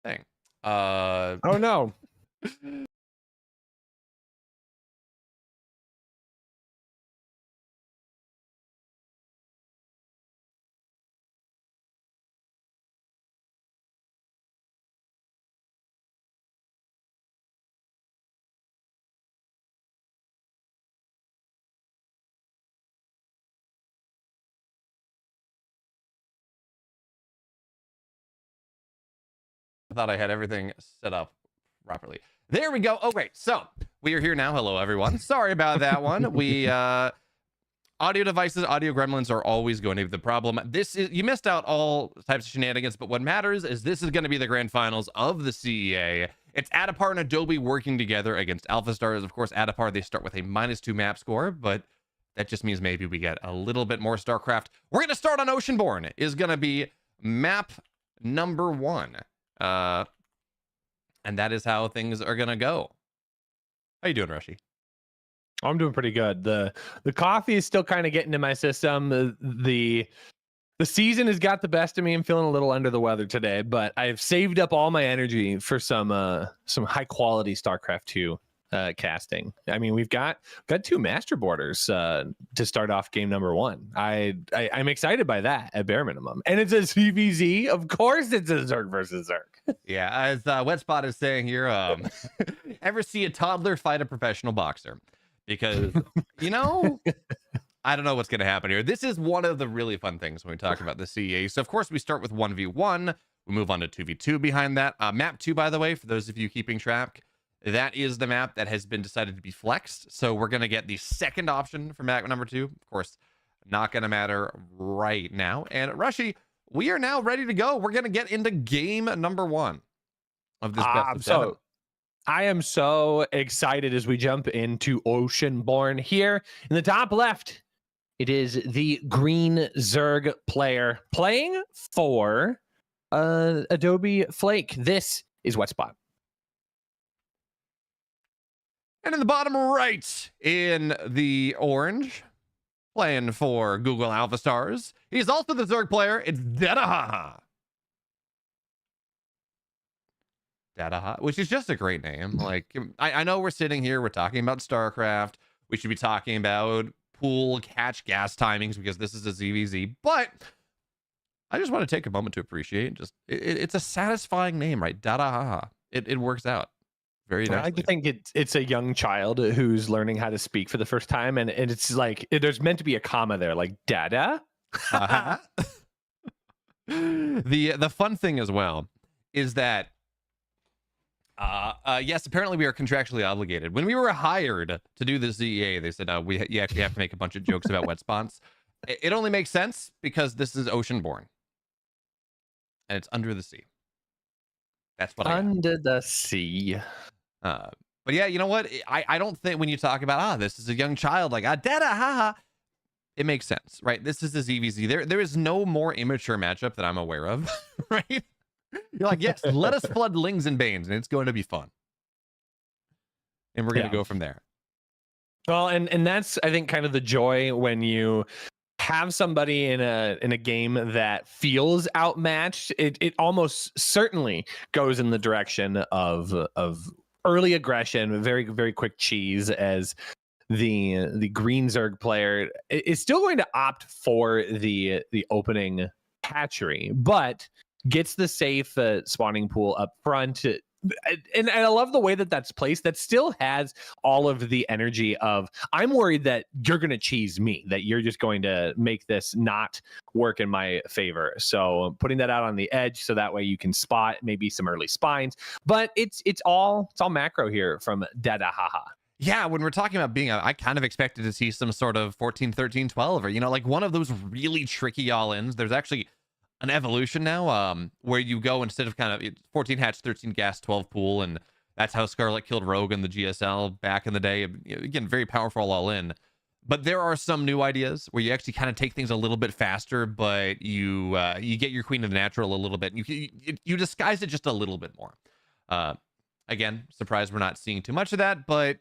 Thing. Oh no. I thought I had everything set up properly. There we go. Okay, so we are here now. Hello, everyone. Sorry about that one. We audio devices, audio gremlins are always going to be the problem. This is, you missed out all types of shenanigans, but what matters is this is going to be the grand finals of the CEA. It's Addepar and Adobe working together against Alphastars. Of course, Addepar, they start with a -2 map score, but that just means maybe we get a little bit more StarCraft. We're going to start on Oceanborn. Is going to be map number 1. And that is how things are going to go. How you doing, Rushy? I'm doing pretty good. The coffee is still kind of getting to my system. The season has got the best of me. I'm feeling a little under the weather today, but I've saved up all my energy for some high quality StarCraft 2 casting. I mean, we've got 2 master boarders to start off game number 1. I'm excited by that at bare minimum. And it's a CVZ. Of course it's a Zerg versus Zerg. Yeah, as Wetspot is saying here, ever see a toddler fight a professional boxer? Because, you know, I don't know what's going to happen here. This is one of the really fun things when we talk about the CEA. So, of course, we start with 1v1. We move on to 2v2 behind that. Map 2, by the way, for those of you keeping track, that is the map that has been decided to be flexed. So we're going to get the second option for map number 2. Of course, not going to matter right now. And Rushy, we are now ready to go. We're going to get into game number 1 of this best of 7. I am so excited as we jump into Oceanborn here. In the top left, it is the green Zerg player playing for Adobe Flake. This is Wetspot. And in the bottom right, in the orange, playing for Google Alphastars, he's also the Zerg player. It's Addepar. Addepar, which is just a great name. Like, I know we're sitting here, we're talking about StarCraft. We should be talking about pool catch gas timings because this is a ZVZ. But I just want to take a moment to appreciate just it's a satisfying name, right? Dada haha. It works out very I nicely. like to think it's a young child who's learning how to speak for the first time, and it's like there's meant to be a comma there, like dada. Uh-huh. The fun thing as well is that yes, apparently we are contractually obligated. When we were hired to do the CEA, they said you actually have to make a bunch of jokes about wet spots. It only makes sense because this is ocean-born and it's under the sea. That's what under the sea. But yeah, you know what? I don't think when you talk about this is a young child like dada haha, it makes sense, right? This is a ZVZ. There is no more immature matchup that I'm aware of, right? You're like, yes, let us flood Lings and Banes, and it's going to be fun. And we're going to go from there. Well, and that's, I think, kind of the joy when you have somebody in a game that feels outmatched. It almost certainly goes in the direction of early aggression, very, very quick cheese, as the green Zerg player is still going to opt for the opening hatchery, but gets the safe spawning pool up front. And I love the way that that's placed. That still has all of the energy of, I'm worried that you're going to cheese me, that you're just going to make this not work in my favor. So putting that out on the edge so that way you can spot maybe some early spines. But it's all macro here from Dada Haha. Yeah, when we're talking about being, I kind of expected to see some sort of 14, 13, 12, or, like one of those really tricky all-ins. There's actually an evolution now where you go instead of kind of 14 hatch, 13 gas, 12 pool, and that's how Scarlet killed Rogue in the GSL back in the day. Again, very powerful all-in. But there are some new ideas where you actually kind of take things a little bit faster, but you get your Queen of the Natural a little bit, and you disguise it just a little bit more. Again, surprised we're not seeing too much of that, but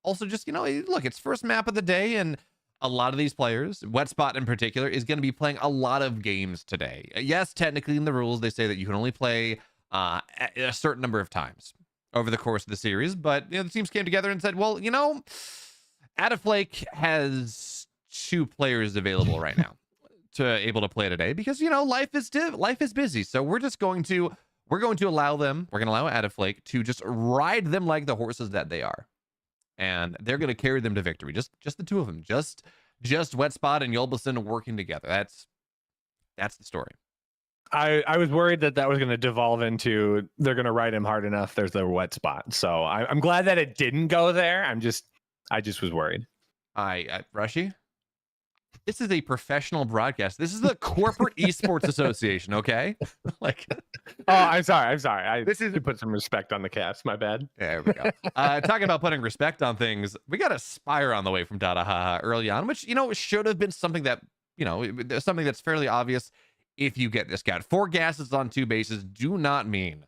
also just, look, it's first map of the day, and a lot of these players, Wetspot in particular, is going to be playing a lot of games today. Yes, technically in the rules, they say that you can only play a certain number of times over the course of the series, but the teams came together and said, well, Addobeflake has 2 players available right now to able to play today because, life is busy. So we're going to allow Addobeflake to just ride them like the horses that they are. And they're going to carry them to victory. Just the 2 of them. Just Wetspot and Yolbison working together. That's the story. I was worried that was going to devolve into they're going to ride him hard enough. There's the wet spot. So I'm glad that it didn't go there. I just was worried. Rushy, this is a professional broadcast. This is the Corporate Esports Association, okay? I'm sorry. This is to put some respect on the cast. My bad. There we go. Talking about putting respect on things, we got a Spire on the way from Dada Haha early on, which should have been something that something that's fairly obvious. If you get this scout, 4 gases on 2 bases do not mean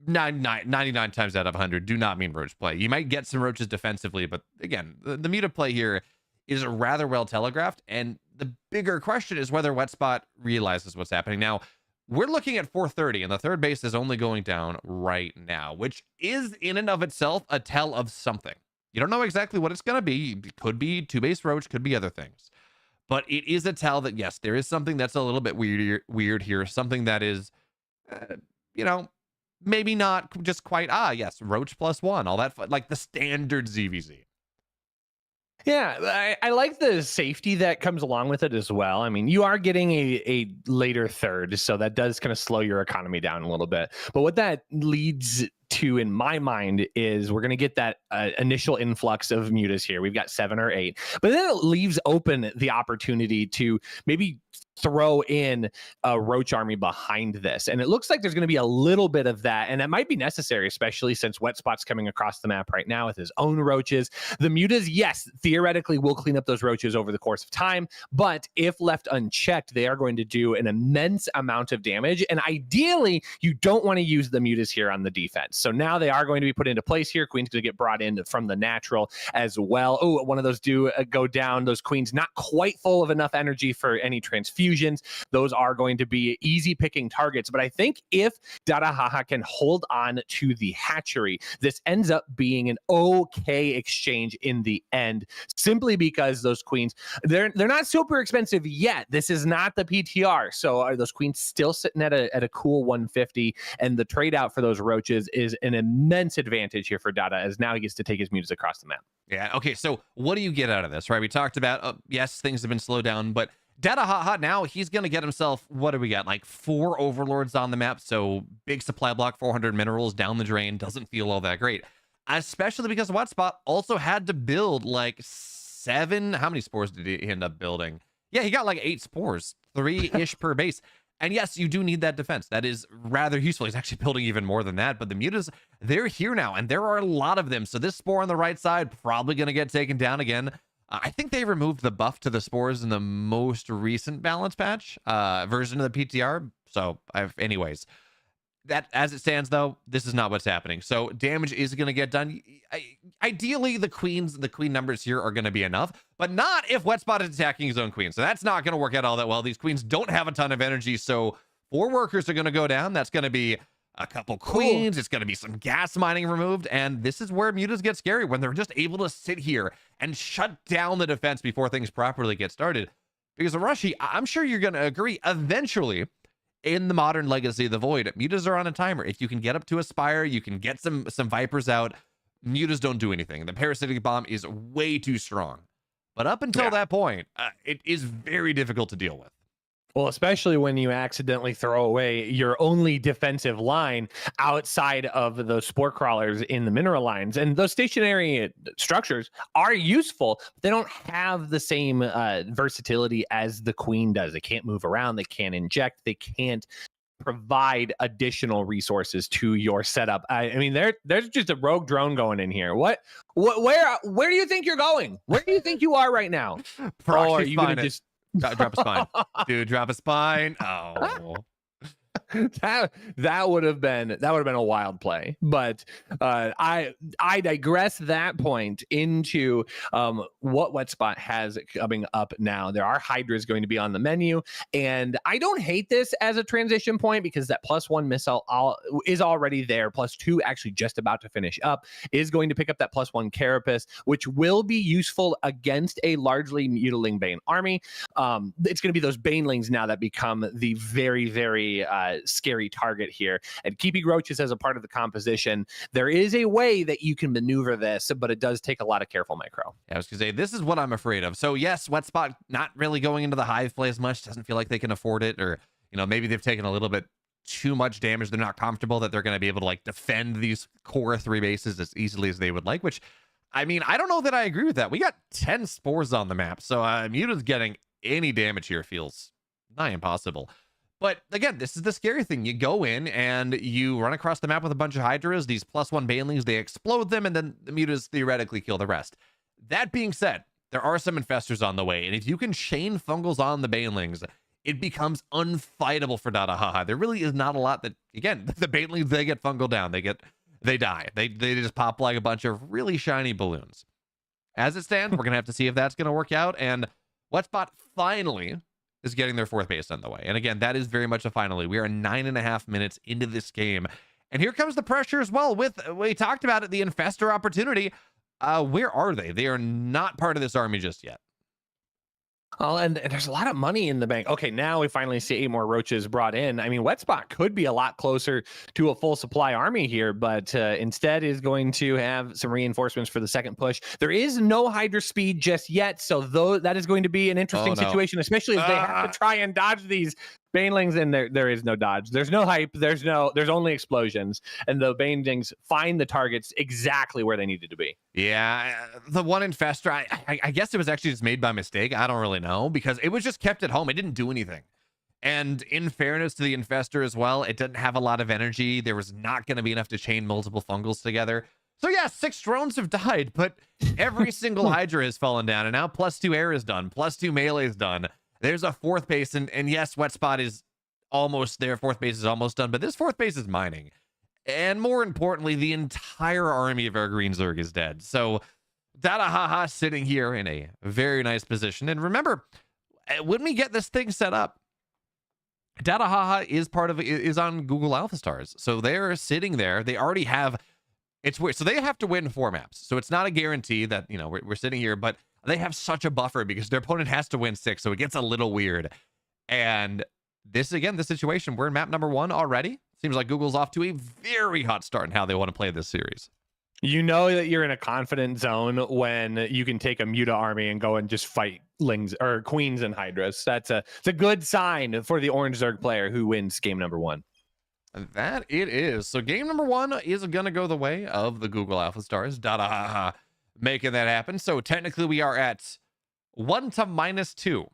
99 times out of 100 do not mean roach play. You might get some roaches defensively, but again, the meta play here is rather well telegraphed, and the bigger question is whether Wetspot realizes what's happening. Now, we're looking at 430, and the 3rd base is only going down right now, which is in and of itself a tell of something. You don't know exactly what it's going to be. It could be 2-base roach, could be other things. But it is a tell that, yes, there is something that's a little bit weird here, something that is, maybe not just quite, yes, roach +1, all that, like the standard ZVZ. Yeah, I like the safety that comes along with it as well. I mean, you are getting a later 3rd, so that does kind of slow your economy down a little bit. But what that leads to, in my mind, is we're going to get that initial influx of mutas here. We've got 7 or 8, but then it leaves open the opportunity to maybe throw in a roach army behind this, and it looks like there's going to be a little bit of that, and that might be necessary, especially since Wetspot's coming across the map right now with his own roaches. The mutas, yes, theoretically will clean up those roaches over the course of time, but if left unchecked, they are going to do an immense amount of damage, and ideally you don't want to use the mutas here on the defense. So now they are going to be put into place here. Queen's going to get brought in from the natural as well. Oh, one of those do go down. Those queens not quite full of enough energy for any transfer transfusions. Those are going to be easy picking targets. But I think if Dadahaha can hold on to the hatchery, this ends up being an okay exchange in the end, simply because those queens, they're not super expensive yet. This is not the PTR. So are those queens still sitting at a cool 150, and the trade out for those roaches is an immense advantage here for Dada, as now he gets to take his mutas across the map. Yeah. Okay. So what do you get out of this, right? We talked about, yes, things have been slowed down, but Dadahaha now, he's going to get himself, what do we got? Like 4 overlords on the map. So big supply block, 400 minerals down the drain. Doesn't feel all that great, especially because Wetspot also had to build like 7. How many spores did he end up building? Yeah, he got like 8 spores, 3-ish per base. And yes, you do need that defense. That is rather useful. He's actually building even more than that. But the mutas, they're here now, and there are a lot of them. So this spore on the right side, probably going to get taken down again. I think they removed the buff to the spores in the most recent balance patch version of the PTR. So anyways, that as it stands, though, this is not what's happening. So damage is going to get done. Ideally, the queen numbers here are going to be enough, but not if Wetspot is attacking his own queen. So that's not going to work out all that well. These queens don't have a ton of energy, so 4 workers are going to go down. That's going to be a couple queens. Cool. It's going to be some gas mining removed, and this is where mutas get scary, when they're just able to sit here and shut down the defense before things properly get started. Because Arashi, I'm sure you're going to agree, eventually, in the modern Legacy of the Void, mutas are on a timer. If you can get up to a Spire, you can get some Vipers out, mutas don't do anything. The Parasitic Bomb is way too strong. But up until that point, it is very difficult to deal with. Well, especially when you accidentally throw away your only defensive line outside of those spore crawlers in the mineral lines. And those stationary structures are useful, but they don't have the same versatility as the queen does. They can't move around, they can't inject, they can't provide additional resources to your setup. I mean, there's just a rogue drone going in here. Where do you think you're going? Where do you think you are right now? Or are you gonna just drop a spine? Dude, drop a spine. Oh. that would have been a wild play, but I digress that point into what Wetspot has coming up now. There are Hydras going to be on the menu, and I don't hate this as a transition point because that +1 missile is already there. +2 actually just about to finish up, is going to pick up that +1 Carapace, which will be useful against a largely mutiling Bane army. It's going to be those Banelings now that become the very, very scary target here, and keeping roaches as a part of the composition, there is a way that you can maneuver this, but it does take a lot of careful micro. Yeah, I was gonna say, this is what I'm afraid of. So yes, Wetspot not really going into the hive play as much, doesn't feel like they can afford it, or maybe they've taken a little bit too much damage. They're not comfortable that they're going to be able to like defend these core 3 bases as easily as they would like, which, I mean, I don't know that I agree with that. We got 10 spores on the map, so Muta's getting any damage here feels nigh impossible. But again, this is the scary thing. You go in and you run across the map with a bunch of Hydras, these +1 Banelings, they explode them, and then the mutas theoretically kill the rest. That being said, there are some Infestors on the way, and if you can chain Fungals on the Banelings, it becomes unfightable for Dadahaha. There really is not a lot that, again, the Banelings, they get Fungal down, they die. They just pop like a bunch of really shiny balloons. As it stands, we're going to have to see if that's going to work out, and Wetspot finally is getting their 4th base on the way. And again, that is very much a finally. We are 9.5 minutes into this game. And here comes the pressure as well with, we talked about it, the Infestor opportunity. Where are they? They are not part of this army just yet. Oh, and there's a lot of money in the bank. Okay, now we finally see 8 more roaches brought in. I mean, Wetspot could be a lot closer to a full supply army here, but instead is going to have some reinforcements for the second push. There is no Hydra speed just yet, so that is going to be an interesting situation, especially as they have to try and dodge these Banelings, and there is no dodge. There's no hype. There's only explosions, and the Banelings find the targets exactly where they needed to be. Yeah, the one Infestor, I guess it was actually just made by mistake. I don't really know, because it was just kept at home. It didn't do anything. And in fairness to the Infestor as well, it didn't have a lot of energy. There was not going to be enough to chain multiple Fungals together. So yeah, 6 drones have died, but every single Hydra has fallen down, and now +2 air is done, +2 melee is done. There's a 4th base, and yes, Wetspot is almost there. 4th base is almost done, but this 4th base is mining. And more importantly, the entire army of Evergreen Zerg is dead. So Dadahaha sitting here in a very nice position. And remember, when we get this thing set up, Datahaha is on Google Alphastars. So they're sitting there. They already have, it's weird. So they have to win 4 maps. So it's not a guarantee that, you know, we're sitting here, but they have such a buffer because their opponent has to win 6. So it gets a little weird. And this, again, the situation, we're in map number 1 already. Seems like Google's off to a very hot start in how they want to play this series. You know that you're in a confident zone when you can take a Muta army and go and just fight lings or queens and hydras. It's a good sign for the orange Zerg player who wins game number 1. That it is. So game number 1 is gonna go the way of the Google Alphastars. Datahaha making that happen. So technically we are at 1 to -2.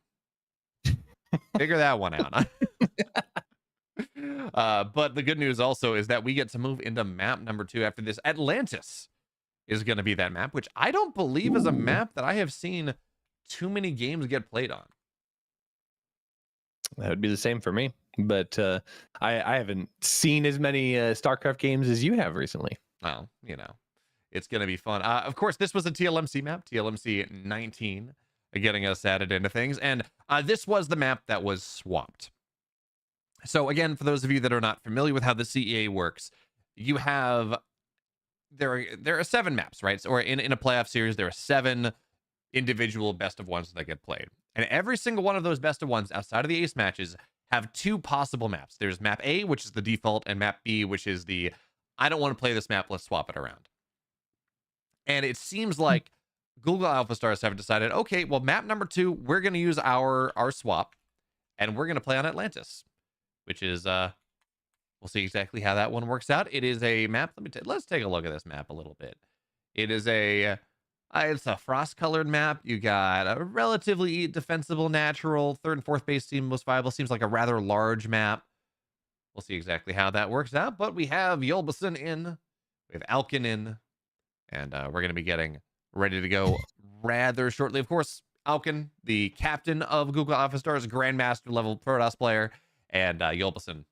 Figure that one out. But the good news also is that we get to move into map number 2 after this. Atlantis is going to be that map, which I don't believe is a map that I have seen too many games get played on. That would be the same for me, but I haven't seen as many StarCraft games as you have recently. Well, you know, it's going to be fun. Of course, this was a TLMC map, TLMC 19, getting us added into things. And this was the map that was swapped. So again, for those of you that are not familiar with how the CEA works, you have, there are 7 maps, right? So, or in a playoff series, there are 7 individual best of ones that get played. And every single one of those best of ones outside of the ace matches have 2 possible maps. There's map A, which is the default, and map B, which is the, I don't want to play this map, let's swap it around. And it seems like Google Alphastars have decided, okay, well, map number 2, we're going to use our swap, and we're going to play on Atlantis. Which is, we'll see exactly how that one works out. It is a map. Let's take a look at this map a little bit. It is it's a frost-colored map. You got a relatively defensible, natural. 3rd and 4th base seem most viable. Seems like a rather large map. We'll see exactly how that works out. But we have Yolbison in. We have Alkin in. And we're going to be getting ready to go rather shortly. Of course, Alkin, the captain of Google Alphastars, Grandmaster level Protoss player. And Yolbison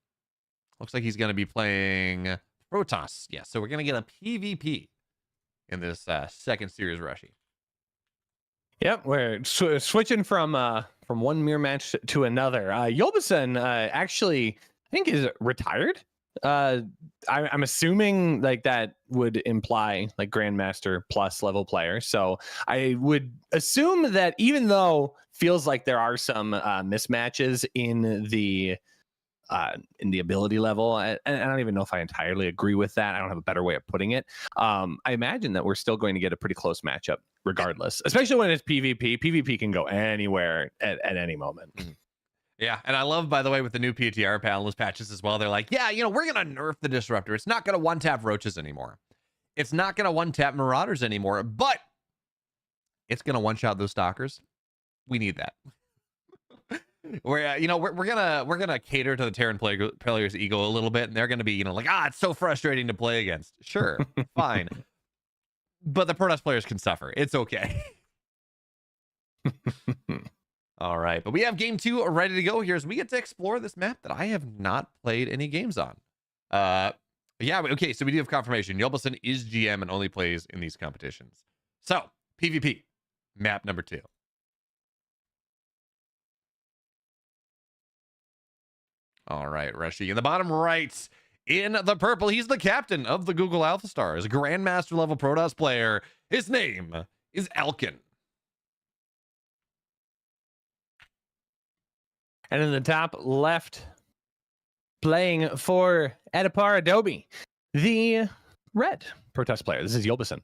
looks like he's going to be playing Protoss. Yeah, so we're going to get a PvP in this second series Rushy. Yep, we're switching from one mirror match to another. Yolbison actually, I think, is retired. I'm assuming like that would imply like Grandmaster plus level player. So I would assume that even though feels like there are some mismatches in the ability level, and I don't even know if I entirely agree with that. I don't have a better way of putting it. I imagine that we're still going to get a pretty close matchup regardless, especially when it's PvP. PvP can go anywhere at any moment. Yeah, and I love, by the way, with the new PTR panelist patches as well, they're like, yeah, you know, we're going to nerf the Disruptor. It's not going to one-tap Roaches anymore. It's not going to one-tap Marauders anymore, but it's going to one-shot those Stalkers. We need that. We're gonna cater to the Terran player's ego a little bit, and they're gonna be, you know, like, it's so frustrating to play against. Sure, fine, but the Protoss players can suffer. It's okay. All right, but we have game 2 ready to go here as we get to explore this map that I have not played any games on. Yeah, okay, so we do have confirmation. Yolbison is GM and only plays in these competitions. So PvP map number 2. All right, Rushy in the bottom right, in the purple, he's the captain of the Google Alphastars, Grandmaster level Protoss player. His name is Alkin. And in the top left, playing for Addepar Adobe, the red Protoss player. This is Yolbison.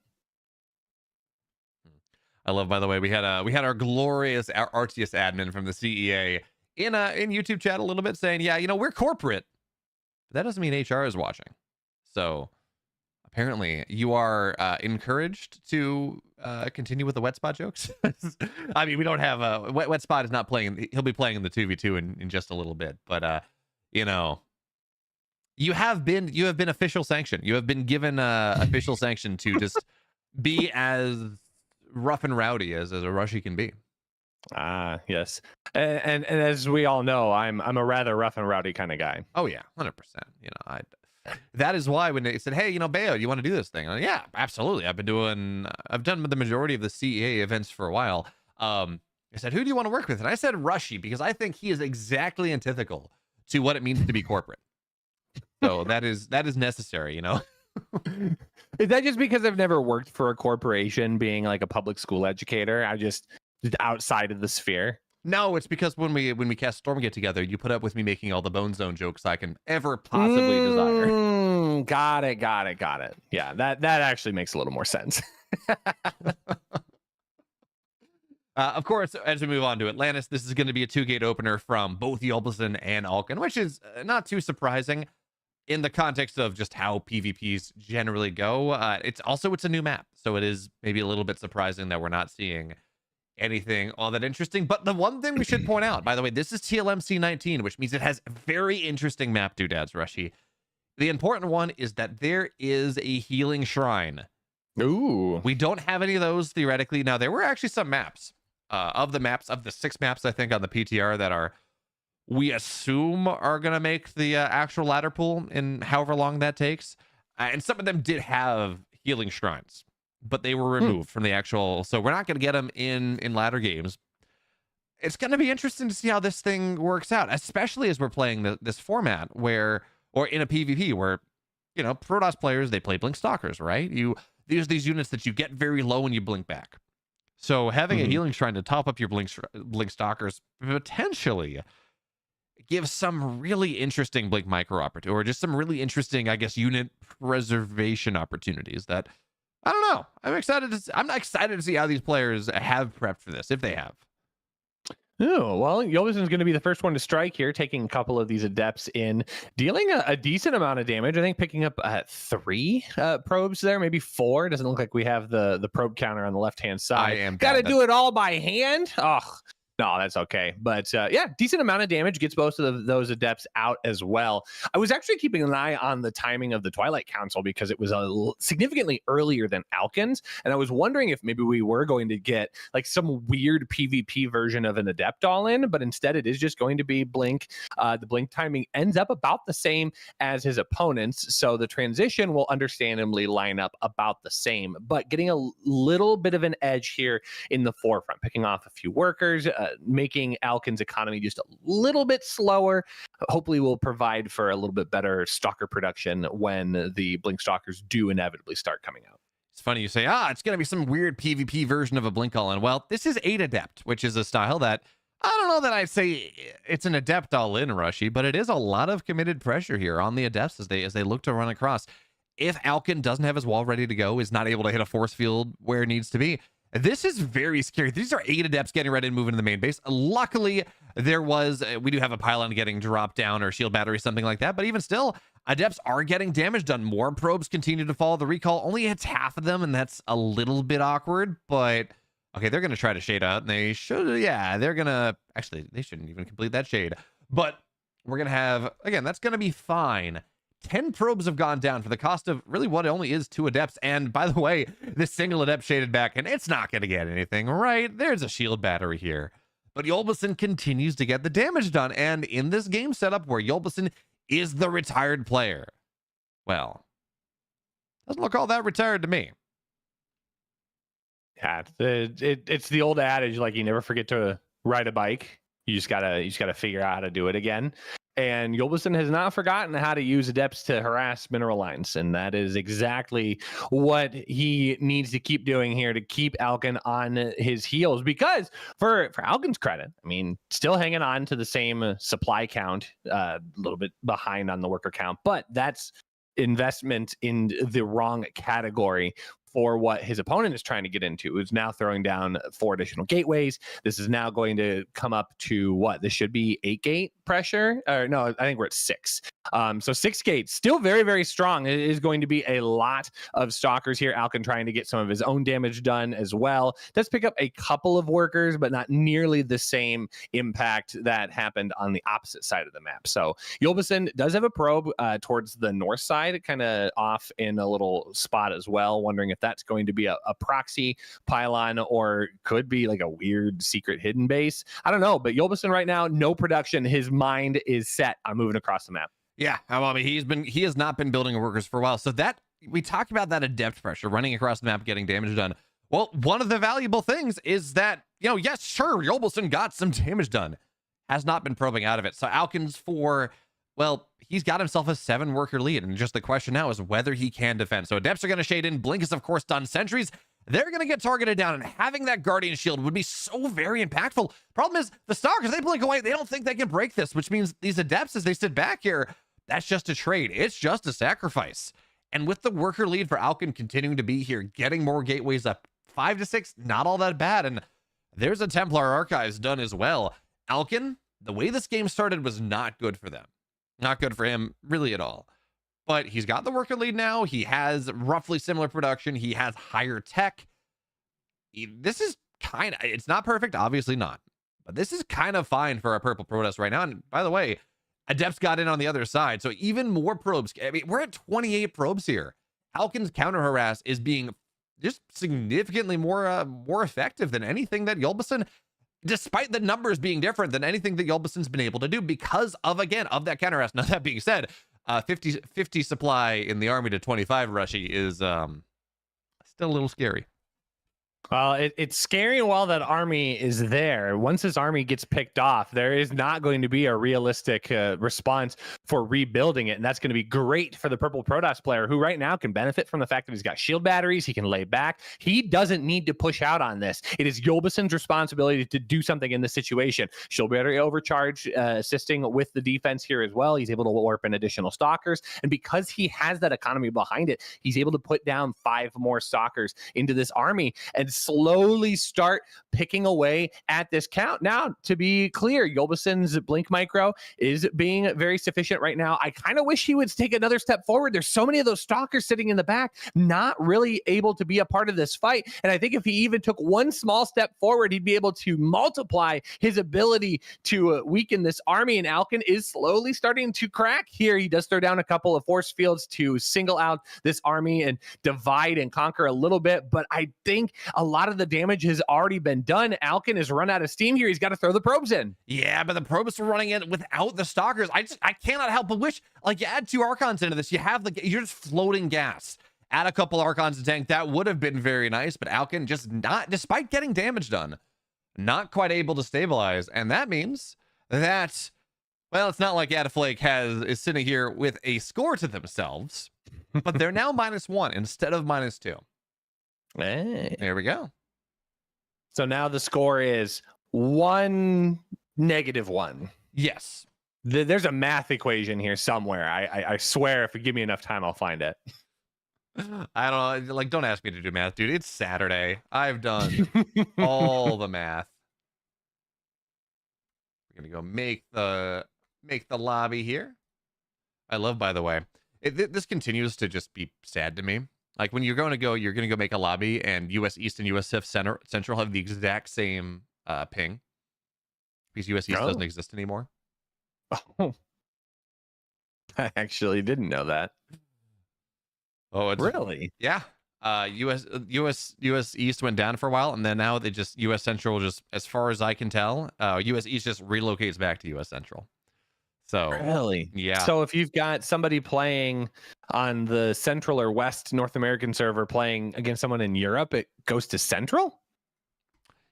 I love, by the way, we had our glorious Arceus admin from the CEA in YouTube chat a little bit saying, yeah, you know, we're corporate, but that doesn't mean HR is watching. So apparently you are encouraged to continue with the wet spot jokes. I mean, we don't have wet spot is not playing. He'll be playing in the 2v2 in just a little bit, but you know, you have been official sanction. You have been given official sanction to just be as rough and rowdy as a Rushy can be. Yes, and as we all know, I'm a rather rough and rowdy kind of guy. Oh yeah, 100%. You know, that is why when they said, hey, you know, Bayo, you want to do this thing? Yeah, absolutely. I've done the majority of the CEA events for a while. I said, who do you want to work with? And I said Rushy, because I think he is exactly antithetical to what it means to be corporate. So that is necessary, you know? Is that just because I've never worked for a corporation, being like a public school educator? I just outside of the sphere. No, it's because when we cast Stormgate together, you put up with me making all the Bone Zone jokes I can ever possibly desire. Got it. Yeah, that actually makes a little more sense. Of course, as we move on to Atlantis, this is going to be a 2-gate opener from both Yolbison and Alkin, which is not too surprising in the context of just how PvPs generally go. It's a new map, so it is maybe a little bit surprising that we're not seeing anything all that interesting. But the one thing we should point out, by the way, this is TLMC 19, which means it has very interesting map doodads, Rushy. The important one is that there is a healing shrine. Ooh. We don't have any of those theoretically. Now, there were actually some maps. Of the 6 maps, I think, on the PTR that we assume are going to make the actual ladder pool in however long that takes. And some of them did have healing shrines, but they were removed from the actual. So we're not going to get them in ladder games. It's going to be interesting to see how this thing works out, especially as we're playing this format or in a PvP where, you know, Protoss players, they play Blink Stalkers, right? These units that you get very low and you blink back. So having a healing shrine to top up your blink stalkers potentially gives some really interesting blink micro opportunity, or just some really interesting, I guess, unit preservation opportunities that I don't know. I'm excited to see how these players have prepped for this, if they have. Oh, well, Yolbison's going to be the first one to strike here, taking a couple of these adepts in, dealing a decent amount of damage. I think picking up 3 probes there, maybe 4. It doesn't look like we have the probe counter on the left-hand side. Got to do it all by hand? Ugh. No, that's okay. But yeah, decent amount of damage, gets both of those adepts out as well. I was actually keeping an eye on the timing of the Twilight Council because it was significantly earlier than Alkin's. And I was wondering if maybe we were going to get like some weird PvP version of an adept all in, but instead it is just going to be Blink. The Blink timing ends up about the same as his opponents. So the transition will understandably line up about the same, but getting a little bit of an edge here in the forefront, picking off a few workers, making Alkin's economy just a little bit slower. Hopefully will provide for a little bit better stalker production when the Blink Stalkers do inevitably start coming out. It's funny you say, it's going to be some weird PvP version of a Blink all-in. Well, this is 8 Adept, which is a style that I don't know that I'd say it's an Adept all-in, Rushy, but it is a lot of committed pressure here on the Adepts as they look to run across. If Alkin doesn't have his wall ready to go, is not able to hit a force field where it needs to be, this is very scary. These are 8 Adepts getting ready to move into the main base. Luckily, we do have a pylon getting dropped down or shield battery, something like that. But even still, Adepts are getting damage done. More probes continue to fall. The recall only hits half of them, and that's a little bit awkward. But, okay, they're going to try to shade out. And they should, yeah, they're going to, actually, they shouldn't even complete that shade. But we're going to have, again, that's going to be fine. 10 probes have gone down for the cost of really what only is 2 Adepts. And by the way, this single Adept shaded back, and it's not going to get anything, right? There's a shield battery here. But Yolbison continues to get the damage done. And in this game setup where Yolbison is the retired player, well, doesn't look all that retired to me. Yeah, it's the old adage, like, you never forget to ride a bike. You just gotta figure out how to do it again. And Yolbison has not forgotten how to use Adepts to harass mineral lines. And that is exactly what he needs to keep doing here to keep Alkin on his heels. Because for Alkin's credit, I mean, still hanging on to the same supply count, a little bit behind on the worker count, but that's investment in the wrong category for what his opponent is trying to get into, who's now throwing down 4 additional gateways. This is now going to come up to what? This should be 8 gate pressure. Or no, I think we're at 6. So 6 gates, still very, very strong. It is going to be a lot of stalkers here. Alkin trying to get some of his own damage done as well. Does pick up a couple of workers, but not nearly the same impact that happened on the opposite side of the map. So Yolbison does have a probe towards the north side, kind of off in a little spot as well. Wondering if that's going to be a proxy pylon or could be like a weird secret hidden base. I don't know, but Yolbison right now, no production. His mind is set on moving across the map. Yeah, I mean, he has not been building workers for a while. So that we talked about that adept pressure running across the map, getting damage done. Well, one of the valuable things is that you know, yes, sure, Yolbelson got some damage done. Has not been probing out of it. So Alkin's for, well, he's got himself a 7-worker lead. And just the question now is whether he can defend. So Adepts are going to shade in. Blink is, of course, done. Sentries, they're going to get targeted down. And having that Guardian Shield would be so very impactful. Problem is, the Stalkers, they blink away. They don't think they can break this, which means these Adepts, as they sit back here, that's just a trade. It's just a sacrifice. And with the worker lead for Alkin continuing to be here, getting more gateways up, 5 to 6, not all that bad. And there's a Templar Archives done as well. Alkin, the way this game started was not good for them. Not good for him, really, at all. But he's got the worker lead now. He has roughly similar production. He has higher tech. This is kind of, it's not perfect, obviously not. But this is kind of fine for a purple Protoss right now. And by the way, Adepts got in on the other side. So even more probes. I mean, we're at 28 probes here. Alkin's counter harass is being just significantly more effective than anything that Yolbelson, despite the numbers being different than anything that Yolbelson's been able to do because of, again, of that counter harass. Now, that being said, 50 supply in the army to 25 Rushy is still a little scary. Well, it's scary while that army is there. Once this army gets picked off, there is not going to be a realistic response for rebuilding it. And that's going to be great for the purple Protoss player, who right now can benefit from the fact that he's got shield batteries. He can lay back. He doesn't need to push out on this. It is Yolbelson's responsibility to do something in this situation. Shield battery overcharge, assisting with the defense here as well. He's able to warp in additional stalkers. And because he has that economy behind it, he's able to put down 5 more stalkers into this army and slowly start picking away at this count. Now, to be clear, Yolbelson's blink micro is being very sufficient right now. I kind of wish he would take another step forward. There's so many of those stalkers sitting in the back, not really able to be a part of this fight. And I think if he even took one small step forward, he'd be able to multiply his ability to weaken this army. And Alkin is slowly starting to crack here. He does throw down a couple of force fields to single out this army and divide and conquer a little bit. But I think a lot of the damage has already been done. Alkin has run out of steam here. He's got to throw the probes in. Yeah, but the probes are running in without the stalkers. I cannot help but wish, like, you add 2 Archons into this. You're just floating gas. Add a couple Archons to tank. That would have been very nice, but Alkin just not, despite getting damage done, not quite able to stabilize. And that means that, well, it's not like Addobeflake is sitting here with a score to themselves, but they're now -1 instead of -2. Hey. There we go. So now the score is 1 -1. Yes. There's a math equation here somewhere. I swear, if you give me enough time, I'll find it. I don't know. Like, don't ask me to do math, dude. It's Saturday. I've done all the math. We're gonna go make the lobby here. I love, by the way, this continues to just be sad to me. Like, when you're going to go make a lobby, and US East and US Central have the exact same ping, because US East doesn't exist anymore. Oh, I actually didn't know that. Oh, it's really? Yeah. US East went down for a while, and then now they just US Central, just as far as I can tell, US East just relocates back to US Central. So really, yeah. So if you've got somebody playing on the Central or West North American server playing against someone in Europe, it goes to Central.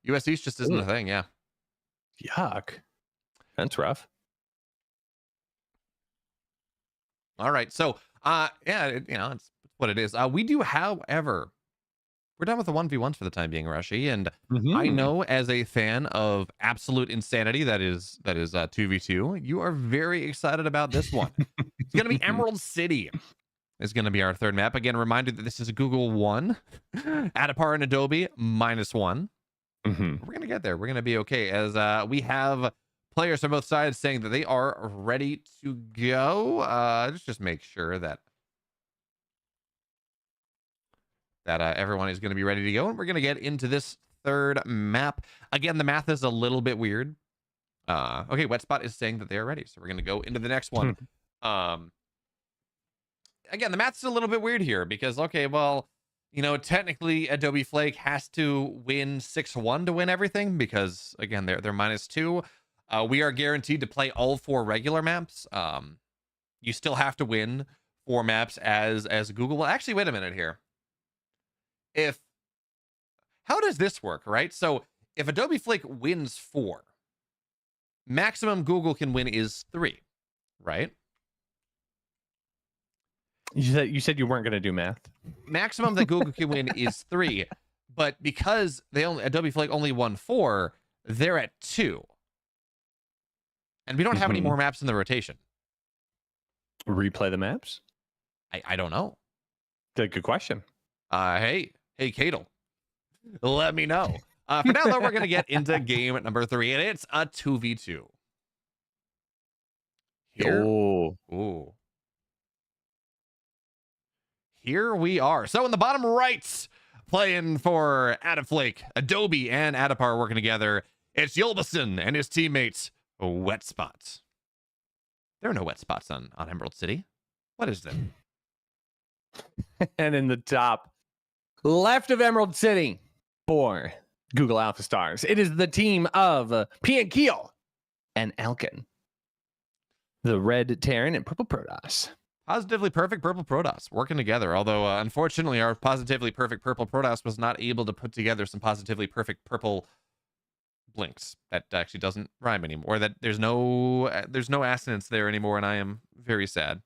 US East just isn't a thing. Yeah. Yuck. That's rough. All right. So yeah, it's what it is. We do, however, we're done with the 1v1s for the time being, Rushy, and I know, as a fan of absolute insanity that is 2v2, you are very excited about this one. It's going to be Emerald City. It's going to be our 3rd map. Again, reminder that this is Google 1, Addepar and Adobe -1. We're going to get there. We're going to be okay, as we have players on both sides saying that they are ready to go. Let's just make sure that everyone is going to be ready to go, and we're going to get into this 3rd map. Again, the math is a little bit weird. Okay, Wetspot is saying that they are ready, so we're going to go into the next one. Again, the math's a little bit weird here, because, okay, well, technically Addobeflake has to win 6-1 to win everything, because, again, they're -2. We are guaranteed to play all 4 regular maps. You still have to win 4 maps as Google. Well, actually, wait a minute here. How does this work, right? So if Addobeflake wins 4, maximum Google can win is 3, right? You said you weren't going to do math. Maximum that Google can win is 3, but because Addobeflake only won 4, they're at 2. And we don't have any more maps in the rotation. Replay the maps? I don't know. Good question. Hey, Cadle, let me know. For now, though, we're going to get into game number 3, and it's a 2v2. Ooh. Here we are. So in the bottom right, playing for Addoflake, Adobe and Addepar working together, it's Yulbison and his teammates, Wet Spots. There are no wet spots on Emerald City. What is this? And in the top left of Emerald City for Google Alphastars, it is the team of Piankiel and Alkin, the red Terran and purple Protoss. Positively perfect purple Protoss working together. Although, unfortunately, our positively perfect purple Protoss was not able to put together some positively perfect purple blinks. That actually doesn't rhyme anymore. That there's no assonance there anymore, and I am very sad.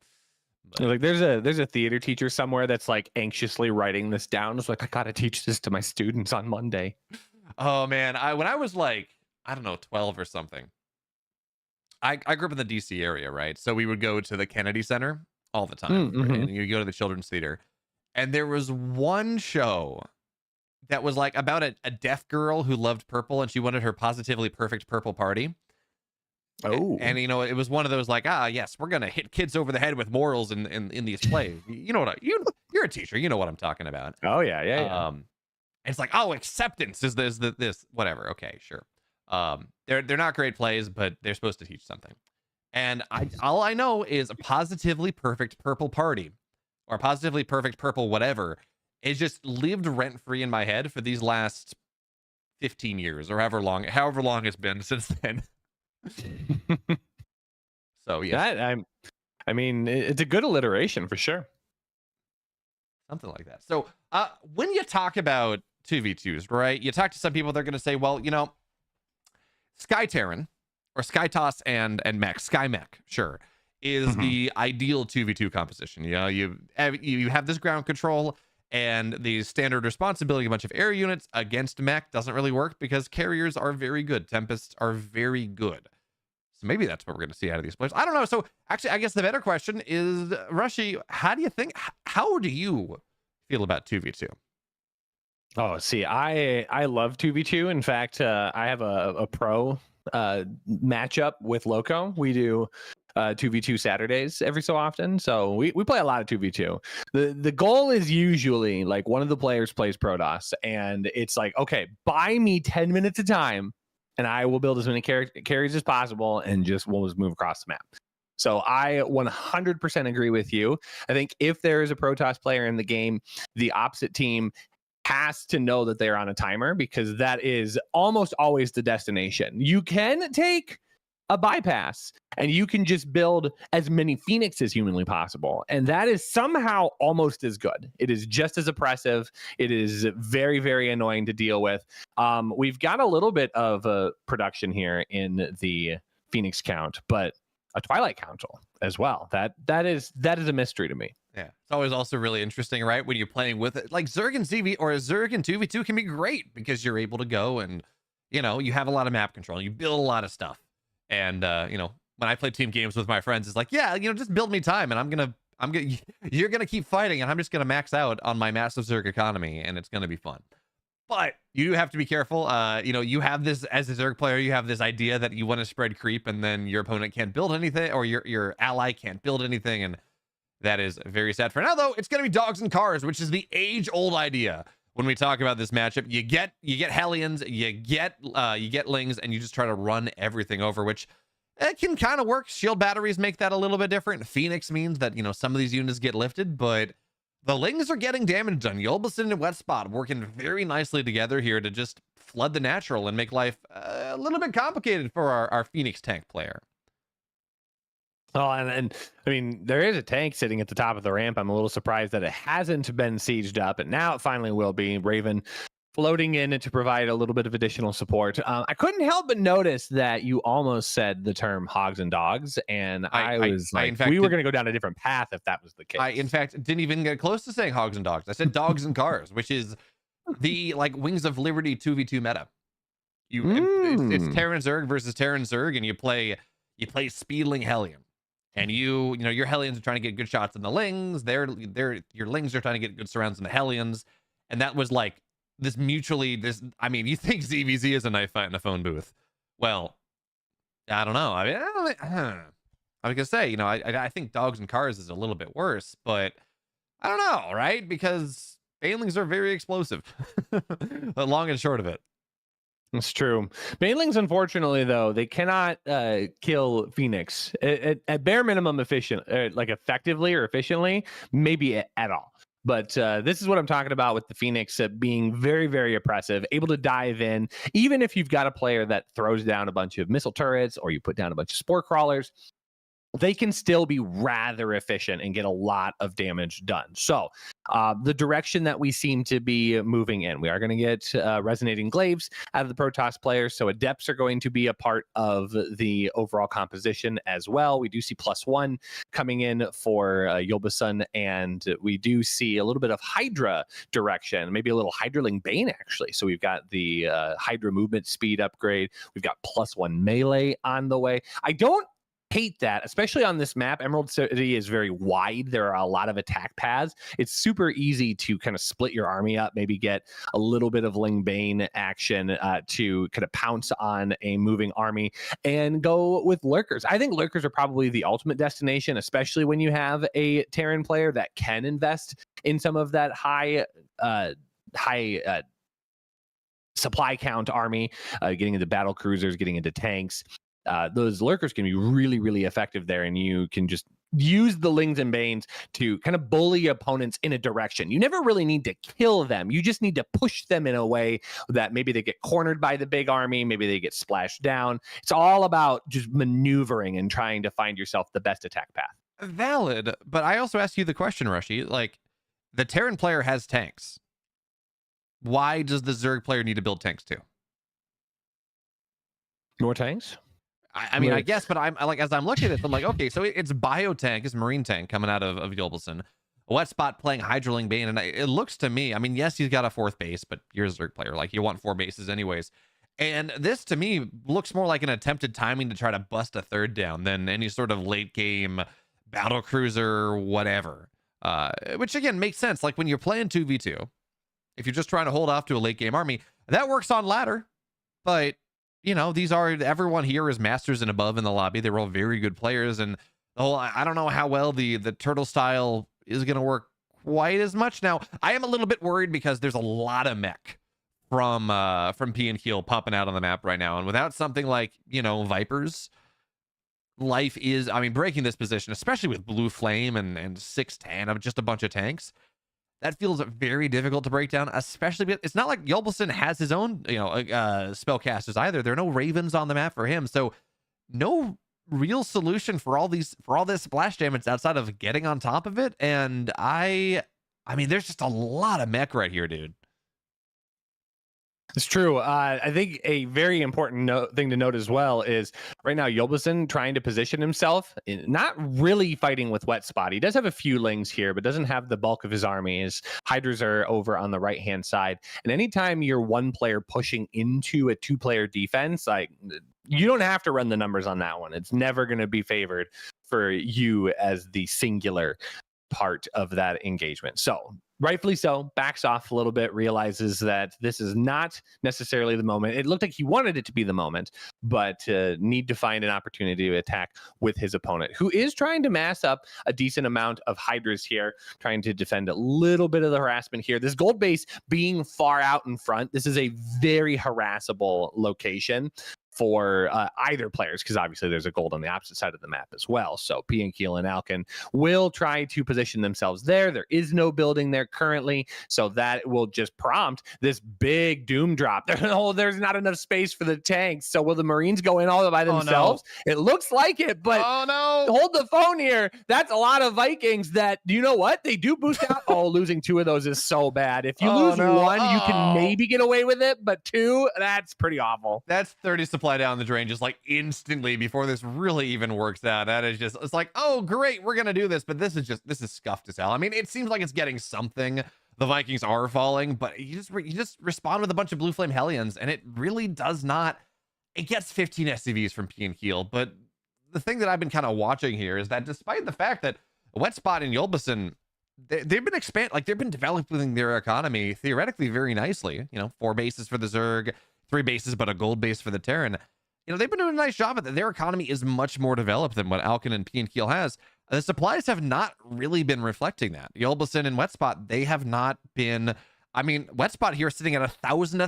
But like, there's a theater teacher somewhere that's like anxiously writing this down. It's like, I gotta teach this to my students on Monday. Oh man, when I was like, I don't know, 12 or something. I grew up in the DC area, right? So we would go to the Kennedy Center all the time, and you go to the children's theater, and there was one show that was like about a deaf girl who loved purple, and she wanted her positively perfect purple party. And you know, it was one of those like, yes, we're gonna hit kids over the head with morals in these plays. You know what? You're a teacher, you know what I'm talking about. Oh yeah. It's like, oh, acceptance is this whatever. Okay, sure. They're not great plays, but they're supposed to teach something. And all I know is a positively perfect purple party, or a positively perfect purple whatever, is just lived rent free in my head for these last 15 years or however long it's been since then. So yeah, I mean, it's a good alliteration for sure. Something like that. So when you talk about 2v2s, right? You talk to some people, they're going to say, well, you know, Sky Terran or Sky Toss and Mech, Sky Mech, sure, is the ideal 2v2 composition. You know, you have this ground control and the standard responsibility, a bunch of air units against Mech doesn't really work because carriers are very good. Tempests are very good. So maybe that's what we're going to see out of these players. I don't know. So actually, I guess the better question is, Rushy, how do you feel about 2v2? Oh, see, I love 2v2. In fact, I have a pro matchup with Loco. We do 2v2 Saturdays every so often. So we play a lot of 2v2. The goal is usually like one of the players plays Protoss, and it's like, okay, buy me 10 minutes of time and I will build as many carries as possible, and we'll just move across the map. So I 100% agree with you. I think if there is a Protoss player in the game, the opposite team has to know that they're on a timer, because that is almost always the destination. You can take a bypass and you can just build as many Phoenix as humanly possible, and that is somehow almost as good. It is just as oppressive. It is very, very annoying to deal with. We've got a little bit of production here in the Phoenix count, but a Twilight Council as well. That is a mystery to me. Yeah, it's always also really interesting, right? When you're playing with it, like Zerg and CV or a Zerg and 2v2 can be great because you're able to go and, you know, you have a lot of map control, you build a lot of stuff. And, you know, when I play team games with my friends, it's like, yeah, you know, just build me time and you're going to keep fighting and I'm just going to max out on my massive Zerg economy and it's going to be fun. But you do have to be careful. You know, you have this as a Zerg player, you have this idea that you want to spread creep and then your opponent can't build anything, or your ally can't build anything. And that is very sad. For now, though, it's going to be dogs and cars, which is the age-old idea. When we talk about this matchup, you get Hellions, you get Lings, and you just try to run everything over, which it can kind of work. Shield batteries make that a little bit different. Phoenix means that, you know, some of these units get lifted, but the Lings are getting damage done. Yulbison and Wet Spot working very nicely together here to just flood the natural and make life a little bit complicated for our Phoenix tank player. Oh, and I mean, there is a tank sitting at the top of the ramp. I'm a little surprised that it hasn't been sieged up, and now it finally will be. Raven floating in to provide a little bit of additional support. I couldn't help but notice that you almost said the term hogs and dogs, and I was like, in fact, we were going to go down a different path if that was the case. I, in fact, didn't even get close to saying hogs and dogs. I said dogs and cars, which is the like Wings of Liberty 2v2 meta. It's Terran Zerg versus Terran Zerg, and you play Speedling Hellion. And you know, your Hellions are trying to get good shots in the Lings. Your Lings are trying to get good surrounds in the Hellions. And that was like this mutually, I mean, you think ZVZ is a knife fight in a phone booth. Well, I don't know. I mean, I was gonna say, you know, I think dogs and cars is a little bit worse, but I don't know, right? Because Banelings are very explosive. The long and short of it. It's true. Banelings, unfortunately, though, they cannot kill Phoenix at bare minimum like effectively or efficiently, maybe at all. But this is what I'm talking about with the Phoenix being very, very oppressive, able to dive in, even if you've got a player that throws down a bunch of missile turrets or you put down a bunch of spore crawlers. They can still be rather efficient and get a lot of damage done. So the direction that we seem to be moving in, we are going to get resonating glaives out of the Protoss players. So Adepts are going to be a part of the overall composition as well. We do see +1 coming in for Yolbasun, and we do see a little bit of Hydra direction, maybe a little Hydraling Bane actually. So we've got the Hydra movement speed upgrade. We've got +1 melee on the way. I don't hate that, especially on this map. Emerald City is very wide. There are a lot of attack paths. It's super easy to kind of split your army up, maybe get a little bit of Ling Bane action to kind of pounce on a moving army and go with Lurkers. I think Lurkers are probably the ultimate destination, especially when you have a Terran player that can invest in some of that high supply count army, getting into battle cruisers, getting into tanks. Those Lurkers can be really, really effective there, and you can just use the Lings and Banes to kind of bully opponents in a direction. You never really need to kill them. You just need to push them in a way that maybe they get cornered by the big army, maybe they get splashed down. It's all about just maneuvering and trying to find yourself the best attack path. Valid, but I also asked you the question, Rushy. Like, the Terran player has tanks. Why does the Zerg player need to build tanks too? More tanks? I mean, I guess, but I'm like, as I'm looking at it, I'm like, okay, so it's Biotank, it's Marine Tank coming out of Yolbasun. Wet Spot playing Hydraling Bane, and it looks to me, I mean, yes, he's got a 4th base, but you're a Zerg player, like, you want 4 bases anyways. And this, to me, looks more like an attempted timing to try to bust a 3rd down than any sort of late game battle cruiser, whatever. Which, again, makes sense. Like, when you're playing 2v2, if you're just trying to hold off to a late game army, that works on ladder, but you know, everyone here is masters and above in the lobby. They're all very good players, and the whole, I don't know how well the turtle style is going to work quite as much. Now, I am a little bit worried because there's a lot of mech from P and Keel popping out on the map right now, and without something like, you know, Vipers, life is, I mean, breaking this position, especially with Blue Flame and 610 of just a bunch of tanks. That feels very difficult to break down, especially because it's not like Yolbasun has his own, you know, spellcasters either. There are no Ravens on the map for him, so no real solution for all this splash damage outside of getting on top of it. And I mean, there's just a lot of mech right here, dude. It's true. I think a very important thing to note as well is right now Yolbasun trying to position himself, not really fighting with Wet Spot. He does have a few Lings here, but doesn't have the bulk of his army. His Hydras are over on the right-hand side. And anytime you're one player pushing into a 2-player defense, like, you don't have to run the numbers on that one. It's never going to be favored for you as the singular part of that engagement. So rightfully so, backs off a little bit, realizes that this is not necessarily the moment. It looked like he wanted it to be the moment, but need to find an opportunity to attack with his opponent, who is trying to mass up a decent amount of Hydras here, trying to defend a little bit of the harassment here. This gold base being far out in front, this is a very harassable location for either players, because obviously there's a gold on the opposite side of the map as well. So P and Keel and Alkin will try to position themselves there. There is no building there currently, so that will just prompt this big doom drop. There's not enough space for the tanks. So will the Marines go in all by themselves? No. It looks like it, but hold the phone here. That's a lot of Vikings that, you know what? They do boost out. Oh, losing 2 of those is so bad. If you lose 1, you can maybe get away with it, but 2, that's pretty awful. That's 30 supply down the drain just like instantly before this really even works out. That is just, it's like, oh great, we're gonna do this, but this is scuffed as hell. I mean, it seems like it's getting something. The Vikings are falling, but you just respond with a bunch of Blue Flame Hellions, and it really does not. It gets 15 SCVs from P and Keel, but the thing that I've been kind of watching here is that despite the fact that Wetspot and Yolbison, they've been developing their economy theoretically very nicely. 4 bases for the Zerg, 3 bases, but a gold base for the Terran. They've been doing a nice job at that. Their economy is much more developed than what Alkin and P and Keel has. The supplies have not really been reflecting that. Yolbison and Wetspot, they have not been. I mean, Wetspot here is sitting at 1,000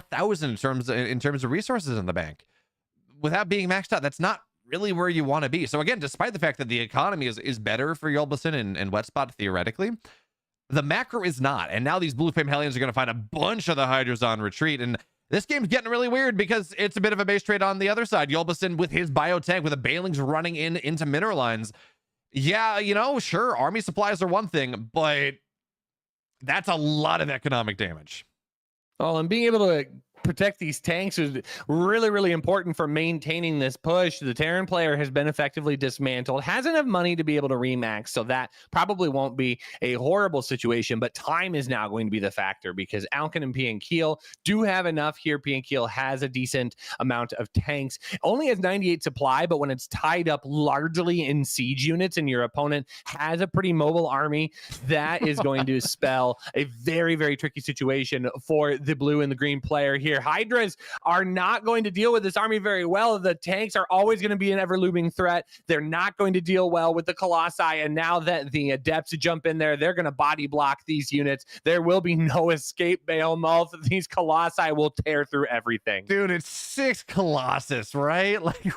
in terms of resources in the bank, without being maxed out. That's not really where you want to be. So again, despite the fact that the economy is better for Yolbison and Wetspot theoretically, the macro is not. And now these Blue Flame Hellions are going to find a bunch of the Hydras on retreat. And this game's getting really weird because it's a bit of a base trade on the other side. Yolbison with his biotank, with the Bailings running into mineral lines. Yeah, sure, army supplies are one thing, but that's a lot of economic damage. Oh, and being able to protect these tanks is really, really important for maintaining this push. The Terran player has been effectively dismantled, has enough money to be able to remax, so that probably won't be a horrible situation, but time is now going to be the factor because Alkin and P and Keel do have enough here. P and Keel has a decent amount of tanks, only has 98 supply, but when it's tied up largely in siege units and your opponent has a pretty mobile army, that is going to spell a very, very tricky situation for the blue and the green player here. Hydras are not going to deal with this army very well. The tanks are always going to be an ever-looming threat. They're not going to deal well with the Colossi, and now that the Adepts jump in there, they're going to body block these units. There will be no escape, Behemoth. These Colossi will tear through everything. Dude, it's 6 Colossus, right? Like,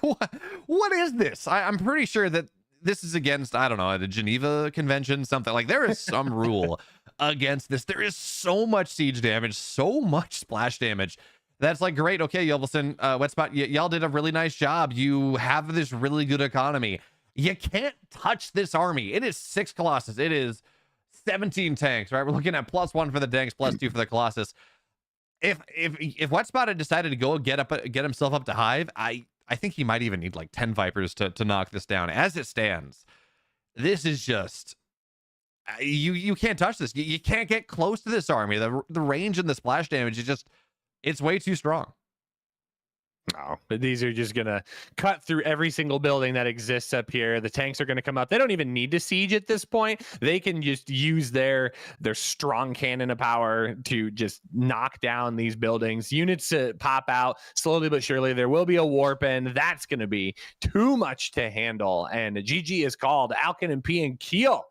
what is this? I'm pretty sure that this is against, I don't know, the Geneva Convention, something. Like, there is some rule against this. There is so much siege damage, so much splash damage. That's like, great. Okay, Yolbison, Wetspot, y'all did a really nice job. You have this really good economy. You can't touch this army. It is 6 Colossus. It is 17 tanks, right? We're looking at +1 for the tanks, +2 for the Colossus. If Wetspot had decided to go get himself up to Hive, I think he might even need like 10 Vipers to knock this down. As it stands, this is just, you can't touch this. You can't get close to this army. The range and the splash damage is just, it's way too strong. No, but these are just going to cut through every single building that exists up here. The tanks are going to come up. They don't even need to siege at this point. They can just use their strong cannon of power to just knock down these buildings. Units pop out slowly but surely. There will be a warp, and that's going to be too much to handle. And GG is called. Alkin and P and Keel.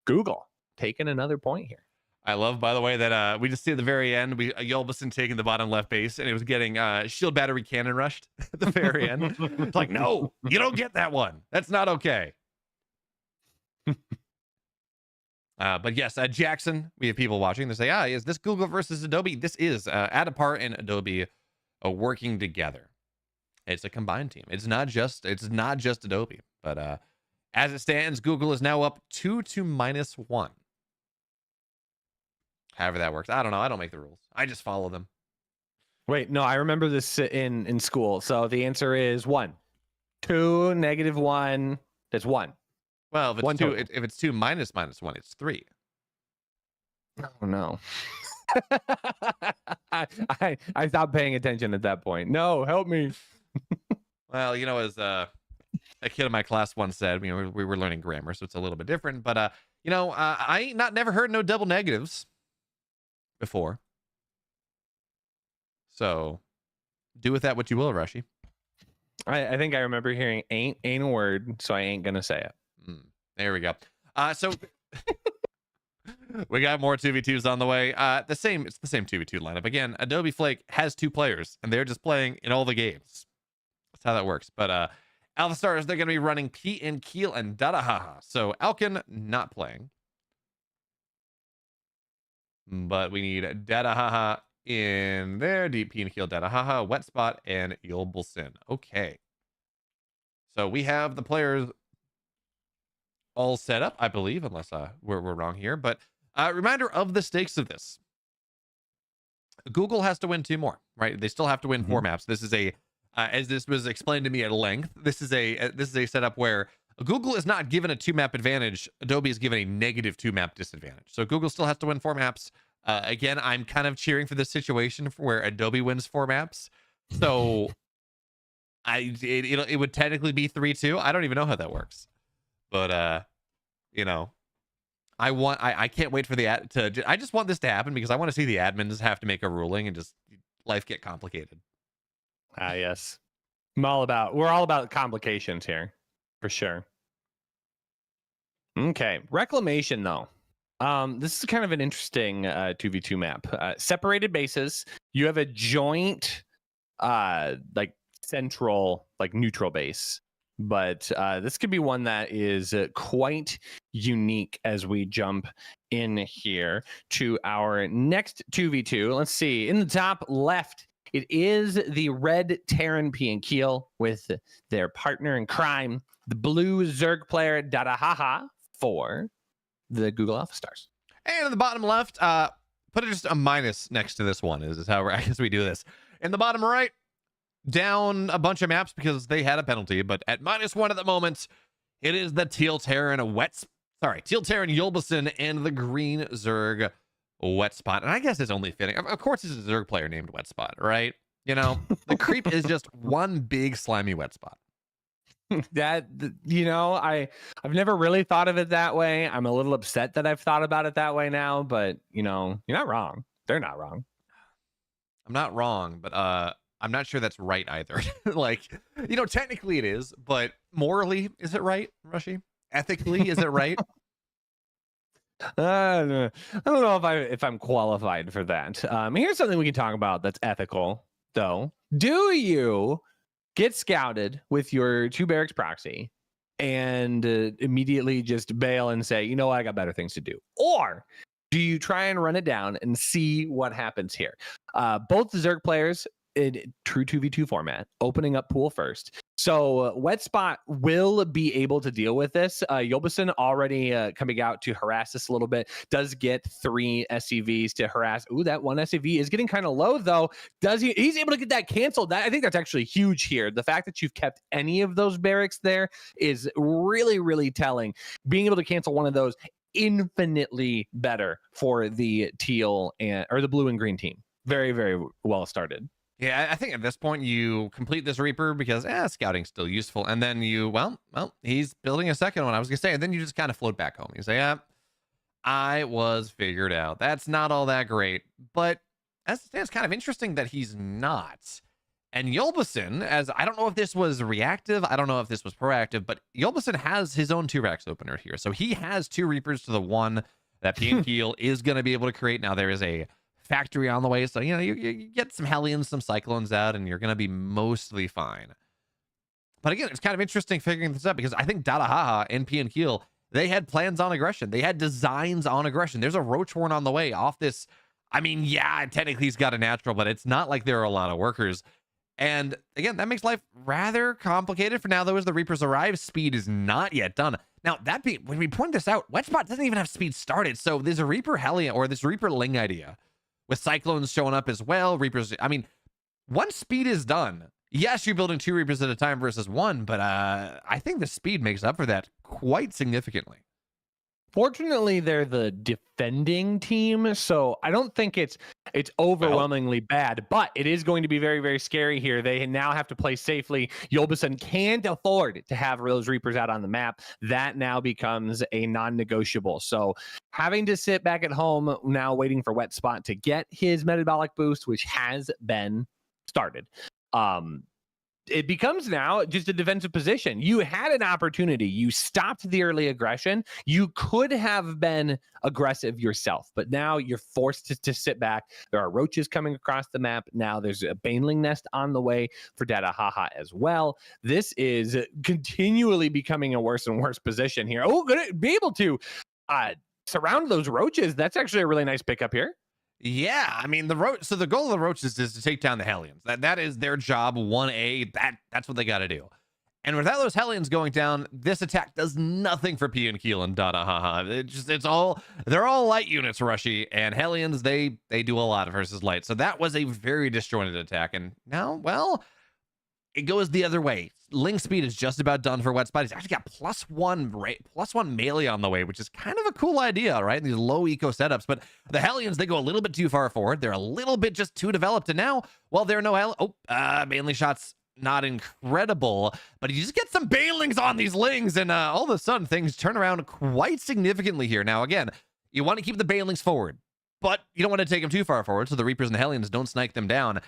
Google taking another point here. I love, by the way, that we just see at the very end, Yolbison taking the bottom left base, and it was getting shield battery cannon rushed at the very end. It's like, no, you don't get that one. That's not okay. But yes, Jackson, we have people watching. They say, is this Google versus Adobe? This is Addepar and Adobe working together. It's a combined team. It's not just Adobe, but as it stands, Google is now up 2 to -1. However that works. I don't know. I don't make the rules. I just follow them. Wait, no, I remember this in school. So the answer is 1. 2 -1. That's 1. Well, if it's 2 minus -1, it's 3. Oh no. I stopped paying attention at that point. No, help me. Well, as a kid in my class once said, we were learning grammar, so it's a little bit different. But I ain't never heard no double negatives before. So do with that what you will, Rushy. I think I remember hearing ain't a word, so I ain't gonna say it. There we go. So we got more 2v2s on the way. It's the same 2v2 lineup. Again, Adobe Flake has 2 players, and they're just playing in all the games. That's how that works. But Alphastars, they're going to be running P and Keel and Dadahaha. So Alkin not playing. But we need Dadahaha in there. Deep P and Keel, Dadahaha, Wet Spot, and Yolbelson. Okay. So we have the players all set up, I believe, unless we're wrong here. But reminder of the stakes of this. Google has to win 2 more, right? They still have to win 4 maps. This is a, as this was explained to me at length, this is a setup where Google is not given a 2-map advantage. Adobe is given a negative 2-map disadvantage. So Google still has to win 4 maps. Again, I'm kind of cheering for this situation where Adobe wins 4 maps. So it would technically be 3-2. I don't even know how that works. But you know, I can't wait for I just want this to happen because I want to see the admins have to make a ruling and just life get complicated. Yes. We're all about complications here, for sure. Okay, Reclamation though. This is kind of an interesting 2v2 map. Separated bases. You have a joint like central, like neutral base. But this could be one that is quite unique as we jump in here to our next 2v2. Let's see. In the top left, it is the red Terran P and Keel with their partner in crime, the blue Zerg player Dadahaha for the Google Alphastars. And in the bottom left, put just a minus next to this one is how I guess we do this. In the bottom right, down a bunch of maps because they had a penalty, but at -1 at the moment, it is the Teal Terran Teal Terran Yolbelson and the green Zerg Wet Spot. And I guess it's only fitting. Of course, it's a Zerg player named Wet Spot, right? You know, the creep is just one big slimy wet spot. That, you know, I've never really thought of it that way. I'm a little upset that I've thought about it that way now, but you know, you're not wrong. They're not wrong. I'm not wrong, but I'm not sure that's right either. Like, you know, technically it is, but morally, is it right, Rushy? Ethically, is it right? I don't know if I'm qualified for that. Here's something we can talk about that's ethical, though. Do you get scouted with your 2 barracks proxy and immediately just bail and say, you know what, I got better things to do? Or do you try and run it down and see what happens here? Both the Zerg players in true 2v2 format, opening up pool first. So Wet Spot will be able to deal with this. Yolbelson already coming out to harass us a little bit. Does get 3 SCVs to harass. Ooh, that 1 SCV is getting kind of low though. He's able to get that canceled. I think that's actually huge here. The fact that you've kept any of those barracks there is really, really telling. Being able to cancel one of those infinitely better for the teal or the blue and green team. Very, very well started. Yeah, I think at this point you complete this Reaper because scouting's still useful. And then you, well, he's building a second one, I was going to say. And then you just kind of float back home. You say, I was figured out. That's not all that great. But it's kind of interesting that he's not. And Yolbelson, as I don't know if this was reactive, I don't know if this was proactive, but Yolbelson has his own 2 racks opener here. So he has 2 Reapers to the 1 that P and Keel is going to be able to create. Now there is a factory on the way, so you know you get some Hellions, some Cyclones out, and you're gonna be mostly fine. But again, it's kind of interesting figuring this out because I think Dadahaha and P and Keel, they had plans on aggression, they had designs on aggression. There's a Roach Horn on the way off this. I mean, yeah, technically he's got a natural, but it's not like there are a lot of workers. And again, that makes life rather complicated for now, though, as the Reapers arrive. Speed is not yet done. Now, when we point this out, Wet Spot doesn't even have speed started, so there's a Reaper Hellion or this Reaper Ling idea with Cyclones showing up as well. Reapers, I mean, once speed is done, yes, you're building 2 Reapers at a time versus 1, but I think the speed makes up for that quite significantly. Fortunately, they're the defending team, so I don't think it's overwhelmingly bad, but it is going to be very, very scary here. They now have to play safely. Yolbelson can't afford to have those Reapers out on the map. That now becomes a non-negotiable. So having to sit back at home now waiting for Wet Spot to get his metabolic boost, which has been started. it becomes now just a defensive position. You had an opportunity. You stopped the early aggression. You could have been aggressive yourself, but now you're forced to sit back. There are roaches coming across the map. Now there's a baneling nest on the way for Dadahaha as well. This is continually becoming a worse and worse position here. Oh, gonna be able to surround those roaches. That's actually a really nice pickup here. Yeah, I mean so the goal of the roaches is to take down the Hellions. That is their job 1A. That's what they got to do. And without those Hellions going down, this attack does nothing for P and Keel and Dadahaha. They're all light units, Rushy, and Hellions they do a lot versus light. So that was a very disjointed attack. And now, well, it goes the other way. Ling speed is just about done for Wet Spot. He's actually got +1 melee on the way, which is kind of a cool idea, right? These low eco setups. But the Hellions, they go a little bit too far forward. They're a little bit just too developed. And now, well, there are no mainly shots, not incredible. But you just get some banelings on these Lings, and all of a sudden things turn around quite significantly here. Now, again, you want to keep the banelings forward, but you don't want to take them too far forward so the Reapers and the Hellions don't snake them down.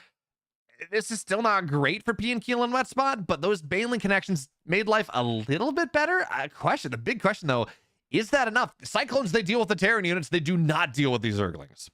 This is still not great for P and Keel and Wet Spot, but those baneling connections made life a little bit better. The big question though, is that enough? Cyclones, they deal with the Terran units. They do not deal with these Zerglings.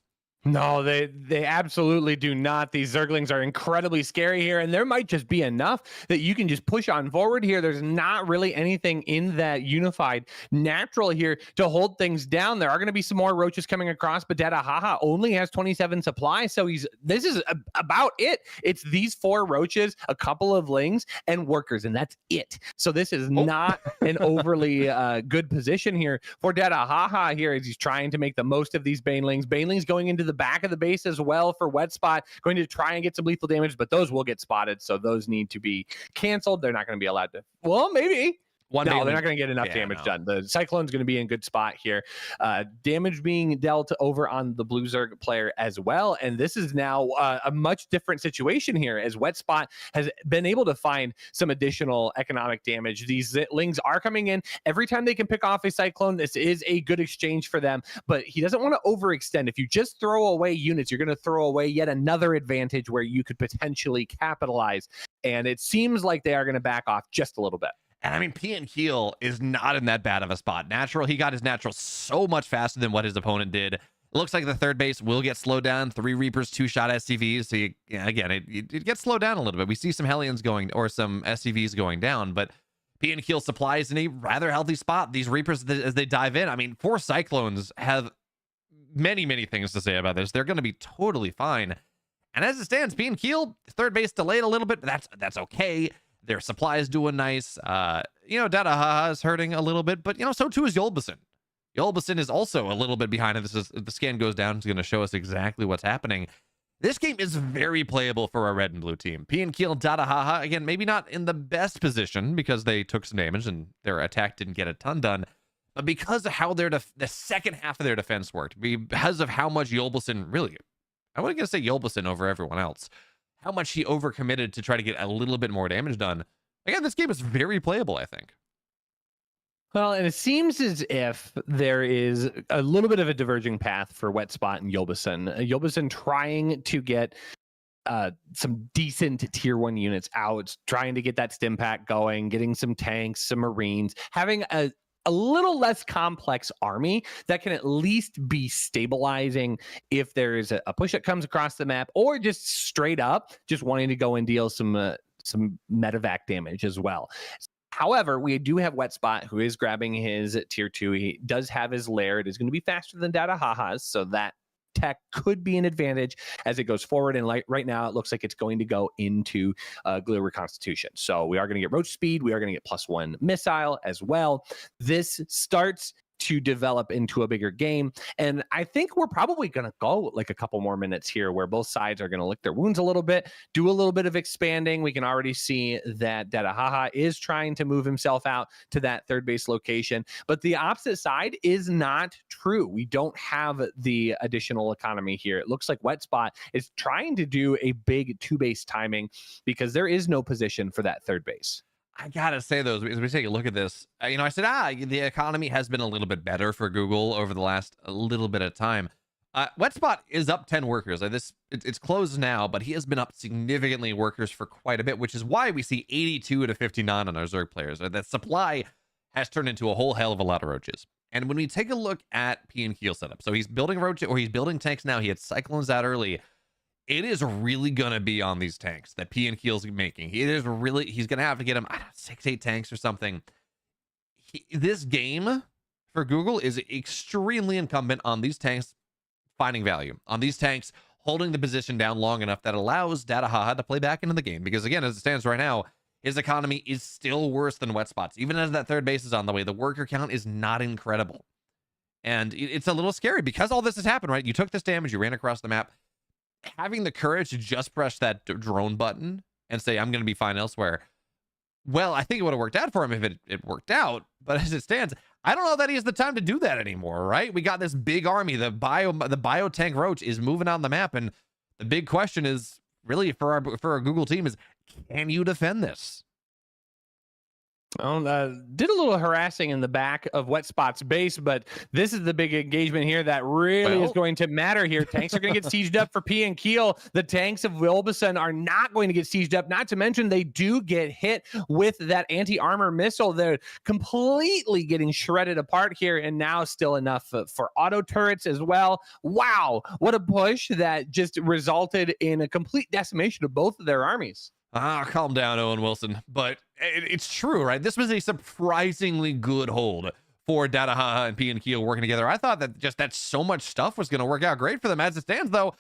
No, they absolutely do not. These Zerglings are incredibly scary here, and there might just be enough that you can just push on forward here. There's not really anything in that unified natural here to hold things down. There are going to be some more roaches coming across, but Dadahaha only has 27 supply, so this is about it. It's these 4 roaches, a couple of Lings, and workers, and that's it. So this is not an overly good position here for Dadahaha here as he's trying to make the most of these banelings. Banelings going into the back of the base as well for Wet Spot, going to try and get some lethal damage, but those will get spotted, so those need to be canceled. They're not going to be allowed to, well, maybe. No, they're not going to get enough damage done. The Cyclone's going to be in good spot here. Damage being dealt over on the Blue Zerg player as well. And this is now a much different situation here as Wet Spot has been able to find some additional economic damage. These Lings are coming in. Every time they can pick off a Cyclone, this is a good exchange for them. But he doesn't want to overextend. If you just throw away units, you're going to throw away yet another advantage where you could potentially capitalize. And it seems like they are going to back off just a little bit. And I mean, P and Keel is not in that bad of a spot. Natural, he got his natural so much faster than what his opponent did. It looks like the third base will get slowed down. 3 Reapers, 2-shot SCVs. So it gets slowed down a little bit. We see some Hellions going, or some SCVs going down, but P and Keel supply is in a rather healthy spot. These Reapers, as they dive in, I mean, 4 Cyclones have many, many things to say about this. They're going to be totally fine. And as it stands, P and Keel, third base delayed a little bit, but that's okay. Their supply is doing nice. Dadahaha is hurting a little bit, but so too is Yolbison. Yolbison is also a little bit behind. If the scan goes down, it's going to show us exactly what's happening. This game is very playable for our red and blue team. P and Keel and Dadahaha, again, maybe not in the best position because they took some damage and their attack didn't get a ton done, but because of how the second half of their defense worked, because of how much Yolbison really, I wasn't going to say Yolbison over everyone else, how much he overcommitted to try to get a little bit more damage done. Again, this game is very playable, I think. Well, and it seems as if there is a little bit of a diverging path for Wet Spot and Yolbison. Yolbison trying to get some decent tier 1 units out, trying to get that stim pack going, getting some tanks, some Marines, having a little less complex army that can at least be stabilizing if there is a push that comes across the map, or just straight up just wanting to go and deal some medevac damage as well. However, we do have Wet Spot, who is grabbing his tier 2. He does have his lair. It is going to be faster than Dadahaha's, so that tech could be an advantage as it goes forward. And right now, it looks like it's going to go into Glue Reconstitution. So we are going to get roach speed. We are going to get +1 missile as well. This starts to develop into a bigger game. And I think we're probably going to go like a couple more minutes here where both sides are going to lick their wounds a little bit, do a little bit of expanding. We can already see that Dadahaha is trying to move himself out to that third base location, but the opposite side is not true. We don't have the additional economy here. It looks like Wet Spot is trying to do a big 2-base timing because there is no position for that third base. I gotta say, though, as we take a look at this, I said, the economy has been a little bit better for Google over the last little bit of time. Wetspot is up 10 workers. It's closed now, but he has been up significantly workers for quite a bit, which is why we see 82 to 59 on our Zerg players. That supply has turned into a whole hell of a lot of roaches. And when we take a look at P and Keel setup, so he's building roach, or he's building tanks now. He had cyclones out early. It is really gonna be on these tanks that P and Keel's making. He's gonna have to get him 6-8 tanks or something. This game for Google is extremely incumbent on these tanks finding value, on these tanks holding the position down long enough that allows Datahaha to play back into the game. Because again, as it stands right now, his economy is still worse than Wetspot's. Even as that third base is on the way, the worker count is not incredible. And it's a little scary because all this has happened, right? You took this damage, you ran across the map. Having the courage to just press that drone button and say, I'm going to be fine elsewhere. Well, I think it would have worked out for him if it worked out. But as it stands, I don't know that he has the time to do that anymore, right? We got this big army. The biotank roach is moving on the map. And the big question is really for our Google team is, can you defend this? Well, did a little harassing in the back of Wetspot's base, but this is the big engagement here that really is going to matter here. Tanks are going to get sieged up for P and Keel. The tanks of Wilbeson are not going to get sieged up, not to mention they do get hit with that anti-armor missile. They're completely getting shredded apart here, and now still enough for auto turrets as well. Wow, what a push that just resulted in a complete decimation of both of their armies. Calm down, Owen Wilson. But it's true, right? This was a surprisingly good hold for Datahaha and P and Keel working together. I thought that so much stuff was going to work out great for them. As it stands, though,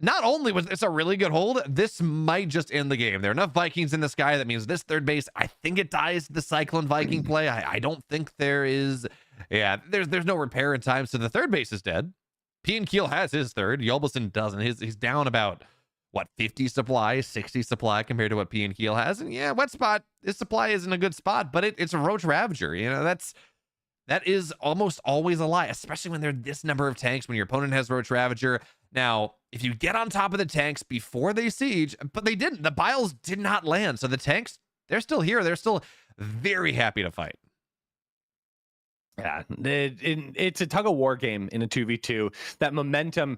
not only was this a really good hold, this might just end the game. There are enough Vikings in the sky. That means this third base, I think it dies the Cyclone Viking play. I don't think there is. Yeah, there's no repair in time. So the third base is dead. P and Keel has his third. Yolbeson doesn't. He's down about 50 supply, 60 supply compared to what P and Keel has. And yeah, Wetspot, his supply isn't a good spot, but it's a Roach Ravager. You know, that is almost always a lie, especially when there are this number of tanks, when your opponent has Roach Ravager. Now, if you get on top of the tanks before they siege, but they didn't, the Biles did not land. So the tanks, they're still here. They're still very happy to fight. Yeah, it's a tug of war game in a 2v2. That momentum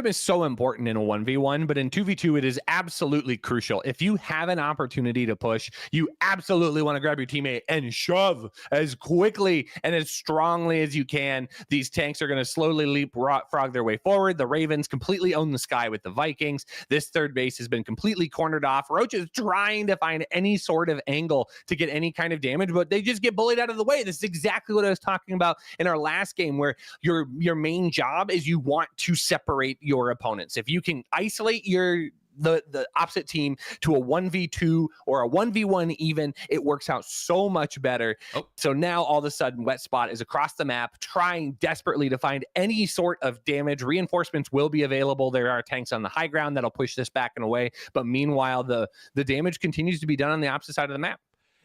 is so important in a 1v1, but in 2v2 it is absolutely crucial. If you have an opportunity to push, you absolutely want to grab your teammate and shove as quickly and as strongly as you can. These tanks are going to slowly leapfrog their way forward. The Ravens completely own the sky with the Vikings. This third base has been completely cornered off. Roach is trying to find any sort of angle to get any kind of damage, but they just get bullied out of the way. This is exactly what I was talking about in our last game, where your main job is you want to separate your opponents. If you can isolate the opposite team to a 1v2 or a 1v1 even, it works out so much better. So now all of a sudden Wetspot is across the map trying desperately to find any sort of damage. Reinforcements will be available. There are tanks on the high ground that'll push this back and away, but meanwhile the damage continues to be done on the opposite side of the map.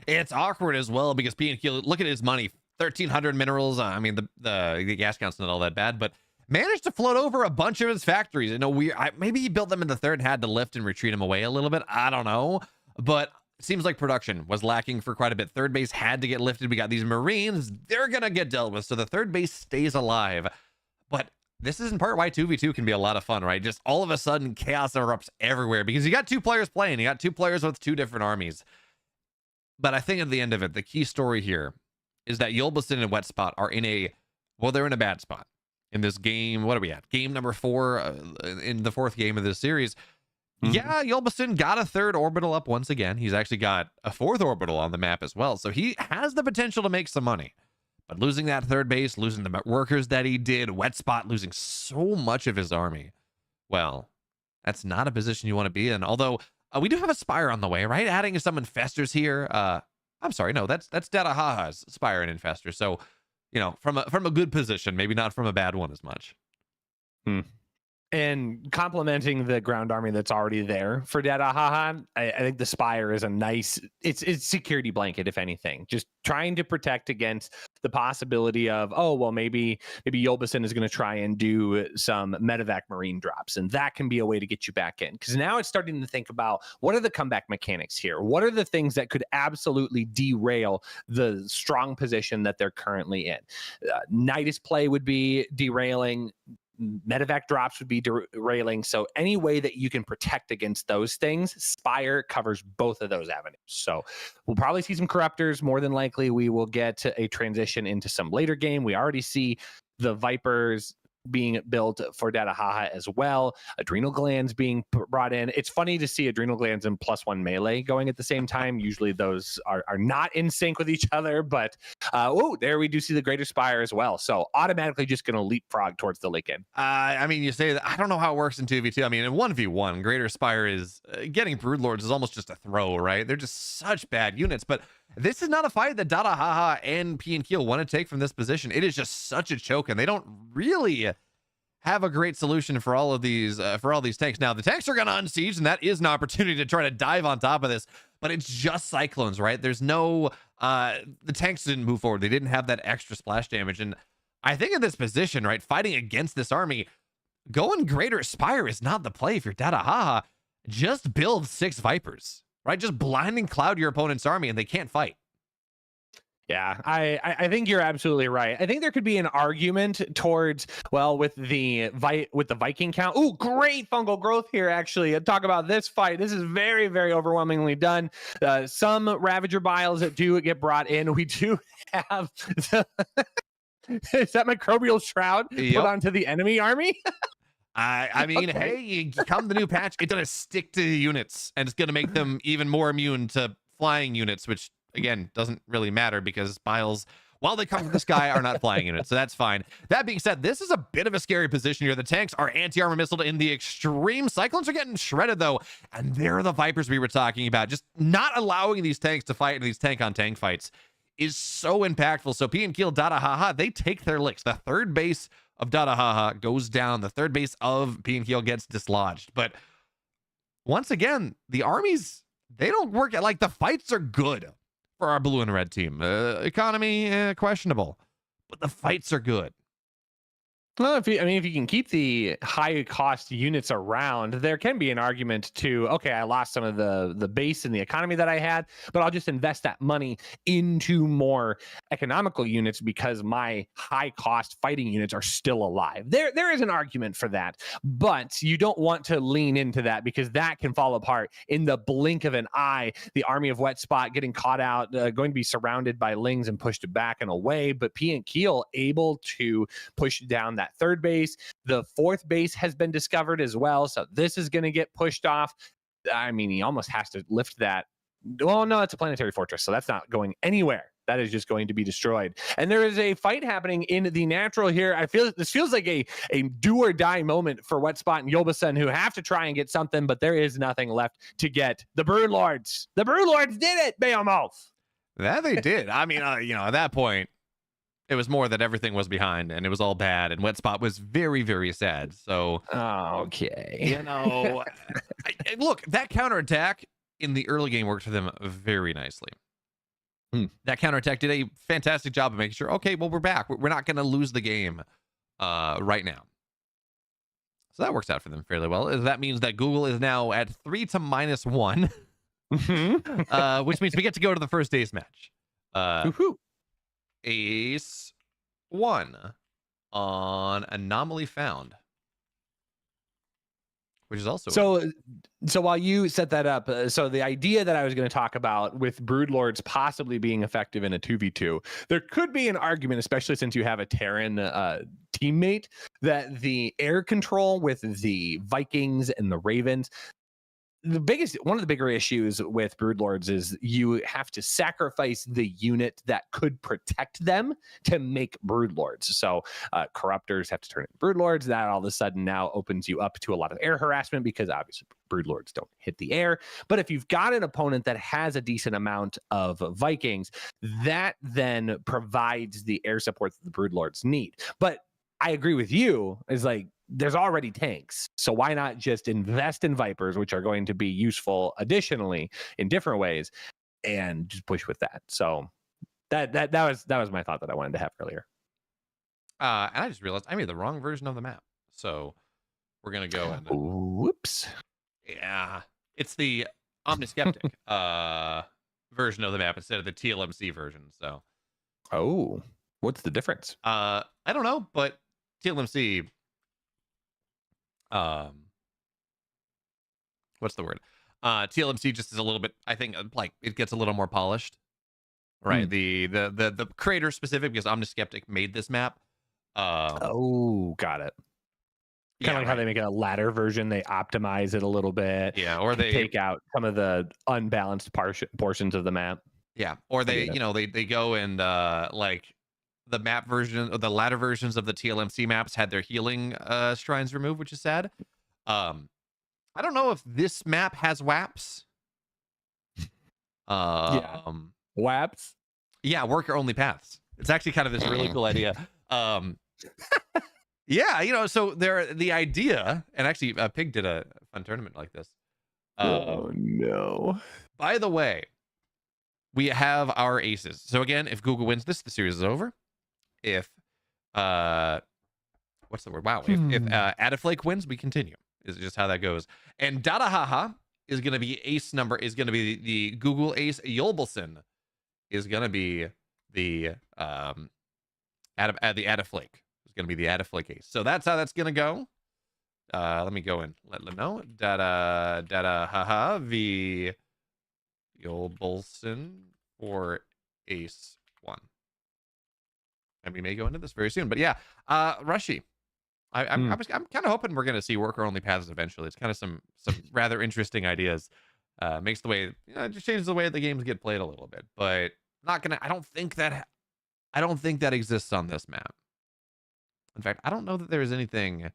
It's awkward as well because P and Keel, look at his money, 1,300 minerals. I mean, the gas count's not all that bad, but managed to float over a bunch of his factories. You know, maybe he built them in the third, had to lift and retreat him away a little bit. I don't know, but it seems like production was lacking for quite a bit. Third base had to get lifted. We got these Marines. They're going to get dealt with. So the third base stays alive. But this is in part why 2v2 can be a lot of fun, right? Just all of a sudden chaos erupts everywhere because you got two players playing. You got two players with two different armies. But I think at the end of it, the key story here is that Yolbeson and Wetspot are they're in a bad spot in this game. What are we at? Game number 4 in the 4th game of this series. Mm-hmm. Yeah, Yolbeson got a 3rd orbital up once again. He's actually got a 4th orbital on the map as well. So he has the potential to make some money. But losing that third base, losing the workers that he did, Wetspot losing so much of his army, well, that's not a position you want to be in. Although we do have a Spire on the way, right? Adding some infestors here. I'm sorry, no, that's Datahaha's Spire and infestors. So, you know, from a good position, maybe not from a bad one as much. And complementing the ground army that's already there for Datahaha, I think the Spire is a nice, it's security blanket, if anything. Just trying to protect against the possibility of, oh, well, maybe Yolbeson is going to try and do some medevac marine drops, and that can be a way to get you back in. Because now it's starting to think about, what are the comeback mechanics here? What are the things that could absolutely derail the strong position that they're currently in? Nidus play would be derailing. medevac drops would be derailing. So any way that you can protect against those things, Spire covers both of those avenues. So we'll probably see some corruptors. More than likely, we will get a transition into some later game. We already see the Vipers being built for Dadahaha as well. Adrenal glands being brought in. It's funny to see adrenal glands and +1 melee going at the same time. Usually those are not in sync with each other, but there we do see the Greater Spire as well. So automatically just going to leapfrog towards the late game. I mean, you say that. I don't know how it works in 2v2. I mean, in 1v1, Greater Spire is getting Broodlords is almost just a throw, right? They're just such bad units, but this is not a fight that Dadahaha and P and Keel want to take from this position. It is just such a choke, and they don't really have a great solution for all of these tanks. Now, the tanks are going to unsiege, and that is an opportunity to try to dive on top of this, but it's just Cyclones, right? There's no the tanks didn't move forward. They didn't have that extra splash damage, and I think in this position, right, fighting against this army, going Greater Spire is not the play if you're Dadahaha. Just build 6 Vipers, right? Just blinding cloud your opponent's army, and they can't fight. Yeah, I think you're absolutely right. I think there could be an argument towards, well, with the Viking count. Ooh, great fungal growth here, actually. Talk about this fight. This is very, very overwhelmingly done. Some Ravager Biles that do get brought in. We do have is that Microbial Shroud put onto the enemy army? I mean, okay. Hey, you come the new patch, it's going to stick to units, and it's going to make them even more immune to flying units, which again doesn't really matter because Biles, while they come from the sky, are not flying units, so that's fine. That being said, this is a bit of a scary position here. The tanks are anti-armor missiled in the extreme. Cyclones are getting shredded though, and they're the Vipers we were talking about. Just not allowing these tanks to fight in these tank on tank fights is so impactful. So P and Keel, Dadahaha, they take their licks. The third base of Dadahaha goes down. The third base of P and Keel gets dislodged. But once again, the armies, they don't work at, like, the fights are good for our blue and red team. Economy, questionable, but the fights are good. Well, if you can keep the high cost units around, there can be an argument to, okay, I lost some of the base and the economy that I had, but I'll just invest that money into more economical units because my high cost fighting units are still alive. There is an argument for that, but you don't want to lean into that because that can fall apart in the blink of an eye. The army of Wet Spot getting caught out, going to be surrounded by Lings and pushed back and away, but P and Keel able to push down that third base. The fourth base has been discovered as well, so this is going to get pushed off. I mean, he almost has to lift that. Well, no, it's a planetary fortress, so that's not going anywhere. That is just going to be destroyed. And there is a fight happening in the natural here. This feels like a do or die moment for Wet Spot and Yolbasen, who have to try and get something, but there is nothing left to get. The Broodlords. The Broodlords did it, Behemoth. That they did. I mean, at that point, it was more that everything was behind and it was all bad, and Wet Spot was very, very sad. So, okay. Look, that counterattack in the early game worked for them very nicely. That counterattack did a fantastic job of making sure, okay, well, we're back. We're not going to lose the game right now. So that works out for them fairly well. That means that Google is now at 3 to -1, which means we get to go to the first ace match. Ace 1 on Anomaly Found, which is also so while you set that up, so the idea that I was going to talk about with Broodlords possibly being effective in a 2v2, there could be an argument, especially since you have a Terran teammate, that the air control with the Vikings and the Ravens, one of the bigger issues with Broodlords is you have to sacrifice the unit that could protect them to make Broodlords. So Corruptors have to turn into Broodlords. That all of a sudden now opens you up to a lot of air harassment because obviously Broodlords don't hit the air. But if you've got an opponent that has a decent amount of Vikings, that then provides the air support that the Broodlords need. But I agree with you, is like, there's already tanks, so why not just invest in Vipers, which are going to be useful additionally in different ways, and just push with that. So that was my thought that I wanted to have earlier. And I just realized I made the wrong version of the map, so we're gonna go and whoops. Yeah, it's the Omniskeptic version of the map instead of the TLMC version. So, what's the difference? I don't know, but TLMC what's the word? TLMC just is a little bit, I think, like it gets a little more polished. Right. The creator specific, because Omniskeptic made this map. Oh, got it. Kind of like how they make a ladder version, they optimize it a little bit. Yeah, or they take out some of the unbalanced portions of the map. Yeah, or they, they go and like the map version or the ladder versions of the TLMC maps had their healing shrines removed, which is sad. I don't know if this map has WAPs. WAPs? Yeah, worker only paths. It's actually kind of this really cool idea. Yeah, so the idea, and actually Pig did a fun tournament like this. Oh no. By the way, we have our aces. So again, if Google wins this, the series is over. If what's the word? Wow. If Addoflake wins, we continue. Is just how that goes. And Dadahaha is going to be ace number, is going to be the Google ace. Yolbelson is going to be the Addoflake. Is going to be the Addoflake ace. So that's how that's going to go. Let me go and let them know. Dadahaha v Yolbelson for ace 1. And we may go into this very soon. But yeah, Rushy. I'm kind of hoping we're going to see worker only paths eventually. It's kind of some rather interesting ideas. Makes the way, just changes the way the games get played a little bit. But not gonna. I don't think that exists on this map. In fact, I don't know that there's anything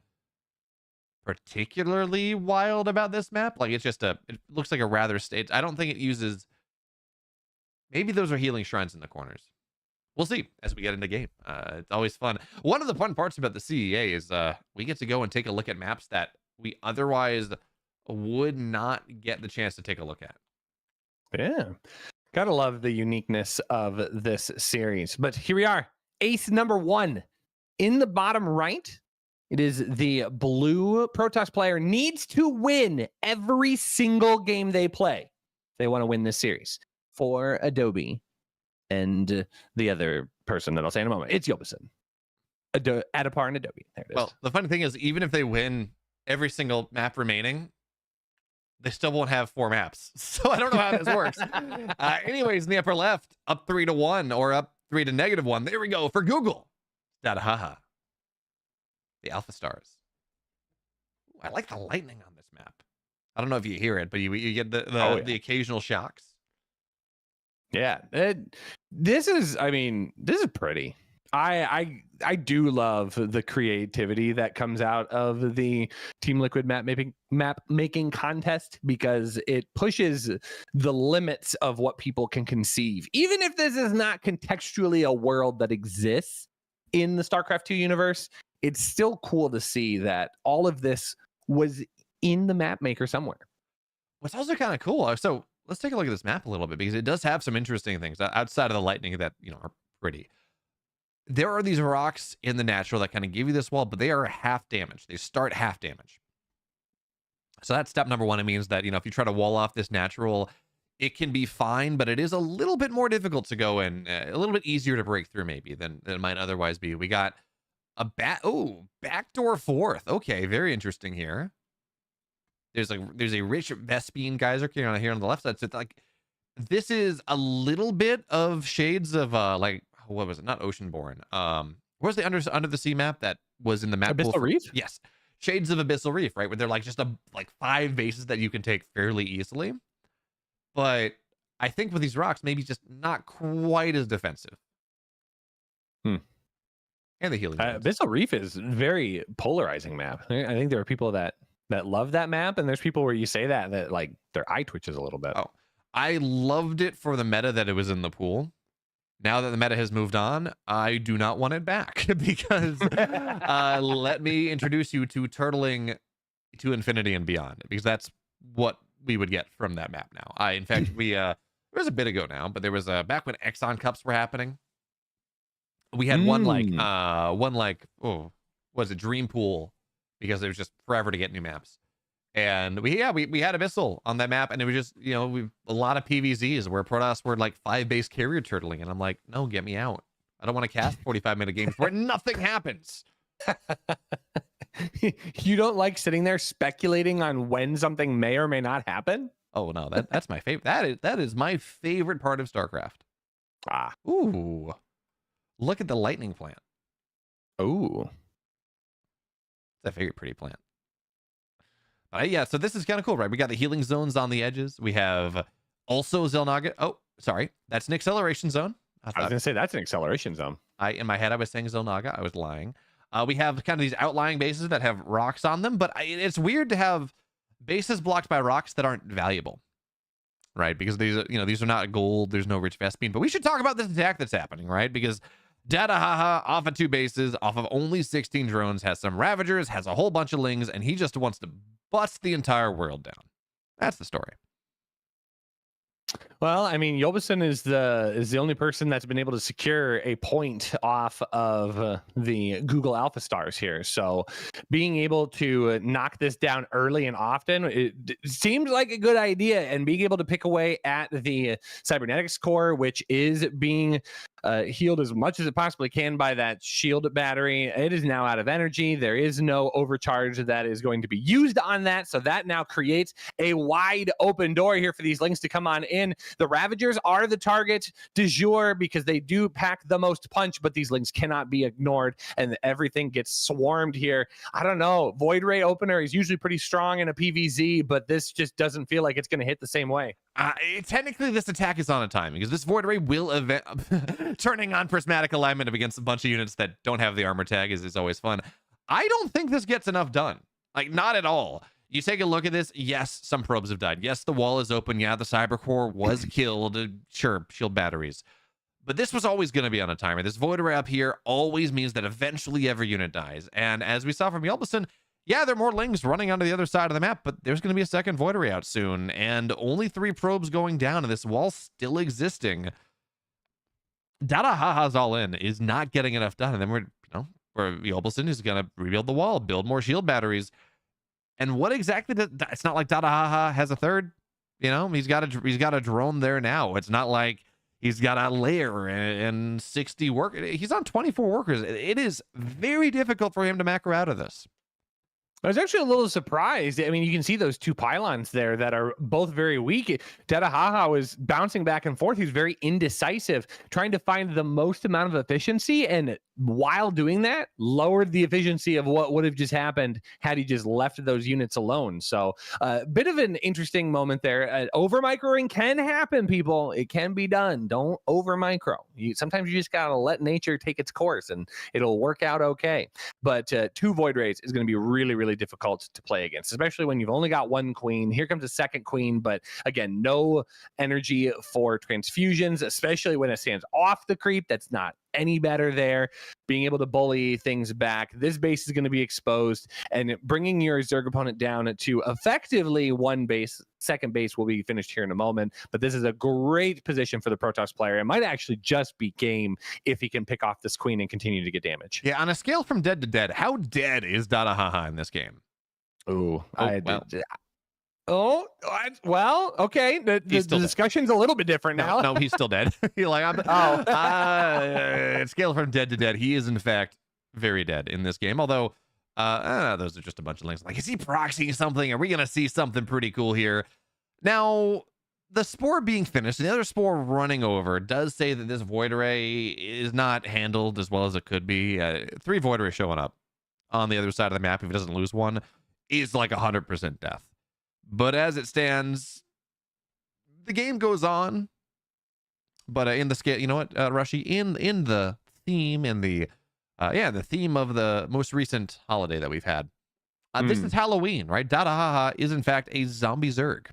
particularly wild about this map. Like, it's just it looks like a rather stage. I don't think it uses. Maybe those are healing shrines in the corners. We'll see as we get into game. It's always fun. One of the fun parts about the CEA is we get to go and take a look at maps that we otherwise would not get the chance to take a look at. Yeah. Gotta love the uniqueness of this series. But here we are. Ace number 1. In the bottom right, it is the blue Protoss player needs to win every single game they play. They want to win this series. For Adobe and the other person that I'll say in a moment. It's Yolbelson. Addepar and Adobe. There it is. Well, the funny thing is, even if they win every single map remaining, they still won't have 4 maps. So I don't know how this works. Anyways, in the upper left, up 3-1 or up 3 to -1. There we go for Google. Dadahaha. The Alphastars. I like the lightning on this map. I don't know if you hear it, but you get the occasional shocks. Yeah, this is pretty. I do love the creativity that comes out of the Team Liquid map making contest, because it pushes the limits of what people can conceive. Even if this is not contextually a world that exists in the StarCraft 2 universe, it's still cool to see that all of this was in the map maker somewhere. What's also kind of cool, so let's take a look at this map a little bit, because it does have some interesting things outside of the lightning that, are pretty. There are these rocks in the natural that kind of give you this wall, but they are half damage. They start half damage. So that's step number 1. It means that, if you try to wall off this natural, it can be fine, but it is a little bit more difficult to go in, a little bit easier to break through maybe than it might otherwise be. We got a backdoor 4th. Okay, very interesting here. There's a rich Vespine geyser here on the left side. So it's like, this is a little bit of shades of what was it? Not Oceanborn. Where's the under the sea map that was in the map? Abyssal Reef? Yes. Shades of Abyssal Reef, right? Where they're like just 5 bases that you can take fairly easily. But I think with these rocks, maybe just not quite as defensive. And the healing. Abyssal Reef is very polarizing map. I think there are people that love that map, and there's people where you say that like their eye twitches a little bit. Oh, I loved it for the meta that it was in the pool. Now that the meta has moved on, I do not want it back, because let me introduce you to turtling to infinity and beyond, because that's what we would get from that map now. In fact, it was a bit ago now, but there was back when Exxon Cups were happening. We had one was it Dream Pool, because it was just forever to get new maps. And we had Abyssal on that map, and it was just, a lot of PVZs where Protoss were like 5 base carrier turtling, and I'm like, no, get me out. I don't want to cast 45-minute games where nothing happens. You don't like sitting there speculating on when something may or may not happen? Oh no, that's my favorite. That is my favorite part of StarCraft. Ah. Ooh, look at the lightning plant. Ooh. It's a very pretty plant. Yeah, so this is kind of cool, right? We got the healing zones on the edges. We have also Xel'Naga. Oh, sorry, that's an acceleration zone. I was gonna say that's an acceleration zone. In my head I was saying Xel'Naga. I was lying. We have kind of these outlying bases that have rocks on them, but it's weird to have bases blocked by rocks that aren't valuable, right? Because these are not gold. There's no rich Vespine. But we should talk about this attack that's happening, right? Because Dadahaha off of 2 bases, off of only 16 drones, has some Ravagers, has a whole bunch of Lings, and he just wants to bust the entire world down. That's the story. Well, I mean, Yolbison is the only person that's been able to secure a point off of the Google Alphastars here. So being able to knock this down early and often, it seemed like a good idea. And being able to pick away at the cybernetics core, which is being healed as much as it possibly can by that shield battery. It is now out of energy. There is no overcharge that is going to be used on that. So that now creates a wide open door here for these Lings to come on in. The Ravagers are the target du jour because they do pack the most punch, but these Lings cannot be ignored and everything gets swarmed here. I don't know. Void Ray opener is usually pretty strong in a PvZ, but this just doesn't feel like it's going to hit the same way. Technically, this attack is on a time because this Void Ray will turning on prismatic alignment against a bunch of units that don't have the armor tag is always fun. I don't think this gets enough done. Like, not at all. You take a look at this. Yes, some probes have died. Yes, the wall is open. Yeah, the cyber core was killed. Sure, shield batteries. But this was always going to be on a timer. This Void Ray up here always means that eventually every unit dies. And as we saw from Yelbison, yeah, there are more Lings running onto the other side of the map, but there's going to be a second Void Ray out soon. And only 3 probes going down, and this wall still existing. Dadahaha's all in is not getting enough done. And then where Yelbison is going to rebuild the wall, build more shield batteries. And what exactly it's not like Dadahaha has a third, he's got a drone there now. It's not like he's got a layer and 60 workers. He's on 24 workers. It is very difficult for him to macro out of this. I was actually a little surprised. I mean, you can see those 2 pylons there that are both very weak. Dadahaha was bouncing back and forth. He's very indecisive, trying to find the most amount of efficiency. And while doing that, lowered the efficiency of what would have just happened had he just left those units alone. So a bit of an interesting moment there. Over microing can happen, people. It can be done. Don't over micro. Sometimes you just got to let nature take its course and it'll work out okay. But 2 Void Rays is going to be really, really difficult to play against, especially when you've only got 1 queen. Here comes a second queen, but again, no energy for transfusions, especially when it stands off the creep. That's not any better there. Being able to bully things back, this base is going to be exposed, and bringing your Zerg opponent down to effectively 1 base. Second base will be finished here in a moment, but this is a great position for the Protoss player. It might actually just be game if he can pick off this queen and continue to get damage. Yeah, on a scale from dead to dead, how dead is Dadahaha in this game? Well, okay. The discussion's a little bit different now. No, he's still dead. You're like, scale from dead to dead, he is in fact very dead in this game. Although, those are just a bunch of links. Like, is he proxying something? Are we going to see something pretty cool here? Now, the Spore being finished, and the other Spore running over, does say that this Void Ray is not handled as well as it could be. 3 Void Rays showing up on the other side of the map, if he doesn't lose one, is like 100% death. But as it stands, the game goes on. But in the scale, you know what, Rushy, in the theme, the theme of the most recent holiday that we've had, this is Halloween, right? Dadahaha is in fact a zombie Zerg.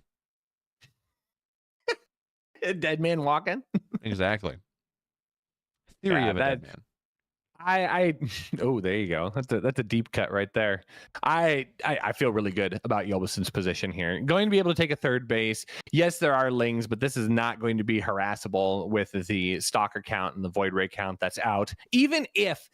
A dead man walking. Exactly. Theory of a dead man. Oh, there you go. That's a deep cut right there. I feel really good about Yolbison's position here. Going to be able to take a third base. Yes, there are Lings, but this is not going to be harassable with the Stalker count and the Void Ray count that's out. Even if